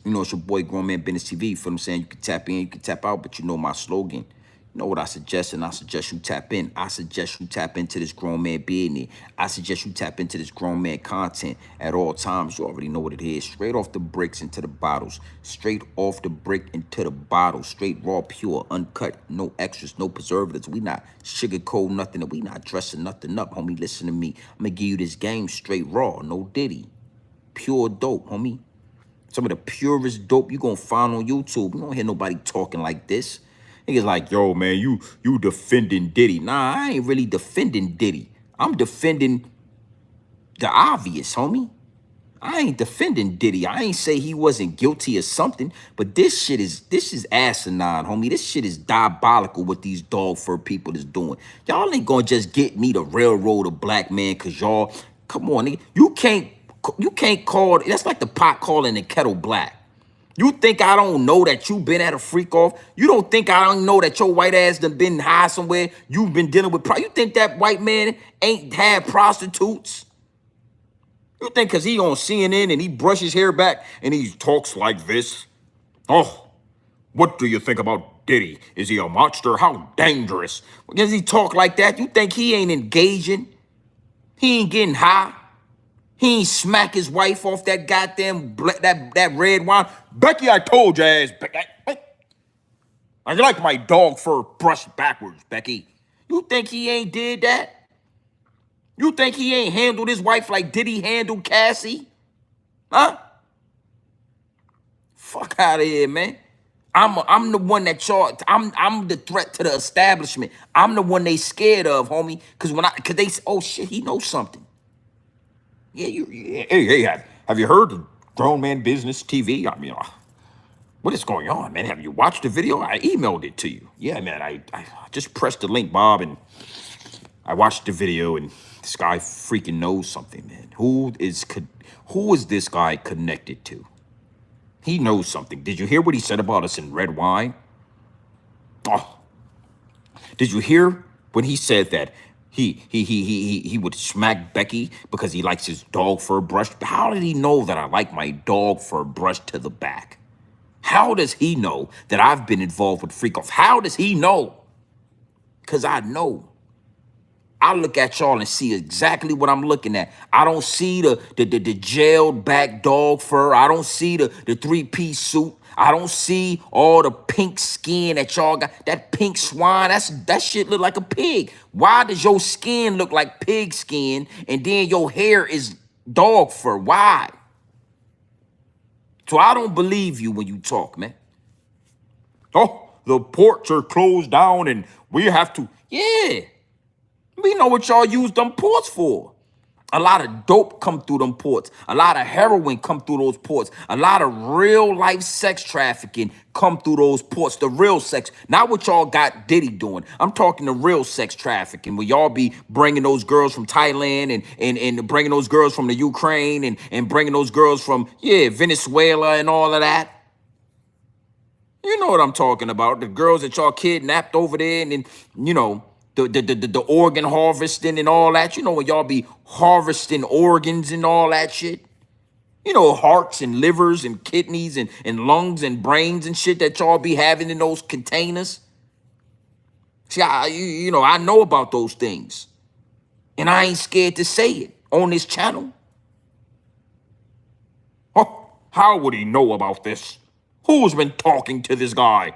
know, it's your boy Grown Man Business TV. You feel what I'm saying? You can tap in, you can tap out, but you know my slogan. You know what I suggest, and I suggest you tap in. I suggest you tap into this grown man business. I suggest you tap into this grown man content at all times. You already know what it is. Straight off the bricks into the bottles. Straight off the brick into the bottle. Straight raw, pure, uncut, no extras, no preservatives. We not sugarcoat nothing, and we not dressing nothing up, homie. Listen to me. I'm gonna give you this game straight raw, no Diddy. Pure dope, homie. Some of the purest dope you gonna find on YouTube. You don't hear nobody talking like this. Niggas like, yo, man, you defending Diddy. Nah, I ain't really defending Diddy. I'm defending the obvious, homie. I ain't defending Diddy. I ain't say he wasn't guilty of something, but this is asinine, homie. This shit is diabolical what these dog fur people is doing. Y'all ain't gonna just get me to railroad a black man cause y'all, come on, nigga. You can't call, that's like the pot calling the kettle black. You think I don't know that you been at a freak off? You don't think I don't know that your white ass done been high somewhere? You've been dealing with, you think that white man ain't had prostitutes? You think because he on CNN and he brushes hair back and he talks like this? Oh, what do you think about Diddy? Is he a monster? How dangerous? Because he talk like that, you think he ain't engaging? He ain't getting high? He ain't smack his wife off that goddamn that red wine. Becky, I told your ass, Becky. I like my dog fur brushed backwards, Becky. You think he ain't did that? You think he ain't handled his wife like Diddy handled Cassie? Huh? Fuck out of here, man. I'm the one that y'all, I'm the threat to the establishment. I'm the one they scared of, homie. Cause they say, oh shit, he knows something. Yeah, hey, have you heard of Grown Man Business TV? I mean, what is going on, man? Have you watched the video? I emailed it to you. Yeah, man, I just pressed the link, Bob, and I watched the video, and this guy freaking knows something, man. Who is this guy connected to? He knows something. Did you hear what he said about us in red wine? Oh, did you hear when he said that he would smack Becky because he likes his dog fur brushed? How did he know that I like my dog fur brushed to the back? How does he know that I've been involved with freak off? How does he know? Because I know. I look at y'all and see exactly what I'm looking at. I don't see the jailed back dog fur. I don't see the three-piece suit. I don't see all the pink skin that y'all got. That pink swine, that shit look like a pig. Why does your skin look like pig skin and then your hair is dog fur? Why? So I don't believe you when you talk, man. Oh, the ports are closed down and we have to, yeah. We know what y'all use them ports for. A lot of dope come through them ports. A lot of heroin come through those ports. A lot of real life sex trafficking come through those ports. The real sex, not what y'all got Diddy doing. I'm talking the real sex trafficking where y'all be bringing those girls from Thailand and bringing those girls from the Ukraine and bringing those girls from, Venezuela and all of that. You know what I'm talking about. The girls that y'all kidnapped over there and then, the organ harvesting and all that. You know, when y'all be harvesting organs and all that shit. You know, hearts and livers and kidneys and lungs and brains and shit that y'all be having in those containers. See, I know about those things. And I ain't scared to say it on this channel. Oh, how would he know about this? Who's been talking to this guy?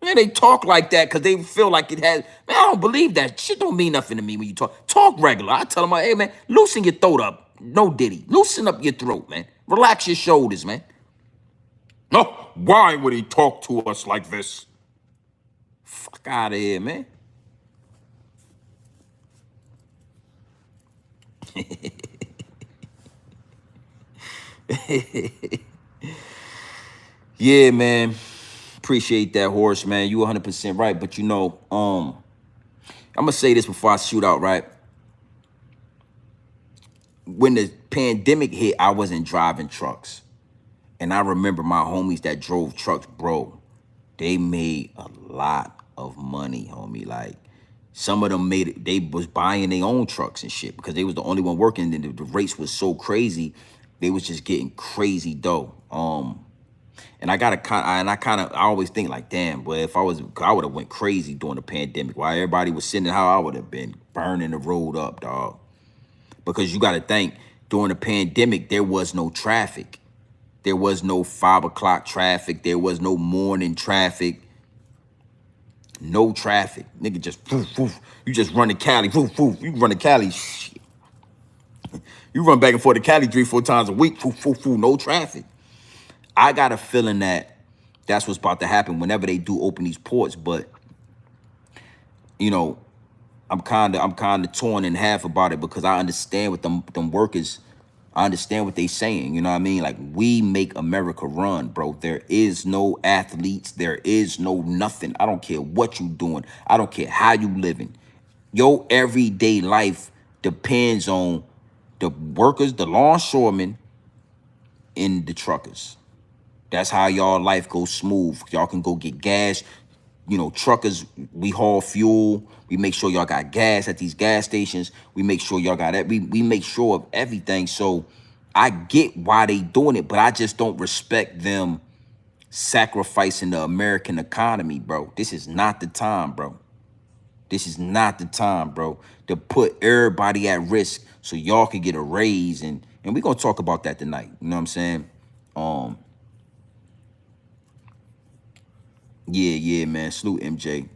Man, they talk like that because they feel like it has. Man, I don't believe that. Shit don't mean nothing to me when you talk. Talk regular. I tell them, hey, man, loosen your throat up. No Diddy. Loosen up your throat, man. Relax your shoulders, man. No, why would he talk to us like this? Fuck out of here, man. Yeah, man. Appreciate that, horse, man. You 100% right. But I'm gonna say this before I shoot out, right? when the pandemic hit, I wasn't driving trucks. And I remember my homies that drove trucks, bro, they made a lot of money, homie. Like, some of them made it, they was buying their own trucks and shit because they was the only one working, and the rates was so crazy. They was just getting crazy dough. And I always think like, damn, boy, if I would have went crazy during the pandemic. While everybody was sitting how I would have been burning the road up, dog. Because you got to think, during the pandemic, there was no traffic. There was no 5 o'clock traffic. There was no morning traffic. No traffic. Nigga just, poof, poof. You just run to Cali, poof, poof. You run to Cali, shit. You run back and forth to Cali 3-4 times a week, poof, poof, poof, no traffic. I got a feeling that that's what's about to happen whenever they do open these ports. But, you know, I'm kind of torn in half about it because I understand what them workers, I understand what they saying. You know what I mean? Like, we make America run, bro. There is no athletes. There is no nothing. I don't care what you doing. I don't care how you living. Your everyday life depends on the workers, the longshoremen, and the truckers. That's how y'all life goes smooth. Y'all can go get gas. You know, truckers, we haul fuel. We make sure y'all got gas at these gas stations. We make sure y'all got that. We make sure of everything. So I get why they doing it, but I just don't respect them sacrificing the American economy, bro. This is not the time, bro. This is not the time, bro, to put everybody at risk so y'all can get a raise. And we're going to talk about that tonight. You know what I'm saying? Yeah, man. Salute MJ.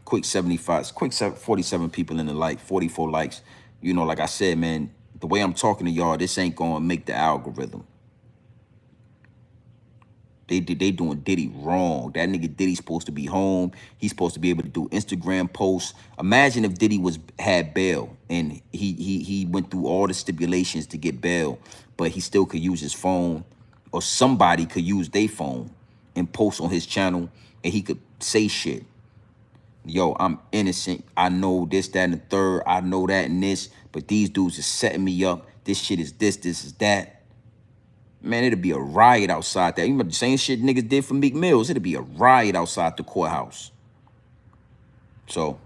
Quick 47 people in the like, 44 likes. You know, like I said, man, the way I'm talking to y'all, this ain't gonna make the algorithm. They doing Diddy wrong. That nigga Diddy's supposed to be home. He's supposed to be able to do Instagram posts. Imagine if Diddy had bail and he went through all the stipulations to get bail, but he still could use his phone, or somebody could use their phone and post on his channel, and he could say shit. Yo, I'm innocent. I know this, that, and the third. I know that and this, but these dudes is setting me up. This shit is this is that. Man, it'll be a riot outside that. You remember the same shit niggas did for Meek Mills? It'll be a riot outside the courthouse. So,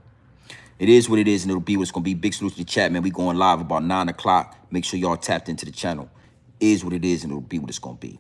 it is what it is, and it'll be what's going to be. Big salute to the chat, man. We going live about 9 o'clock. Make sure y'all tapped into the channel. It is what it is, and it'll be what it's going to be.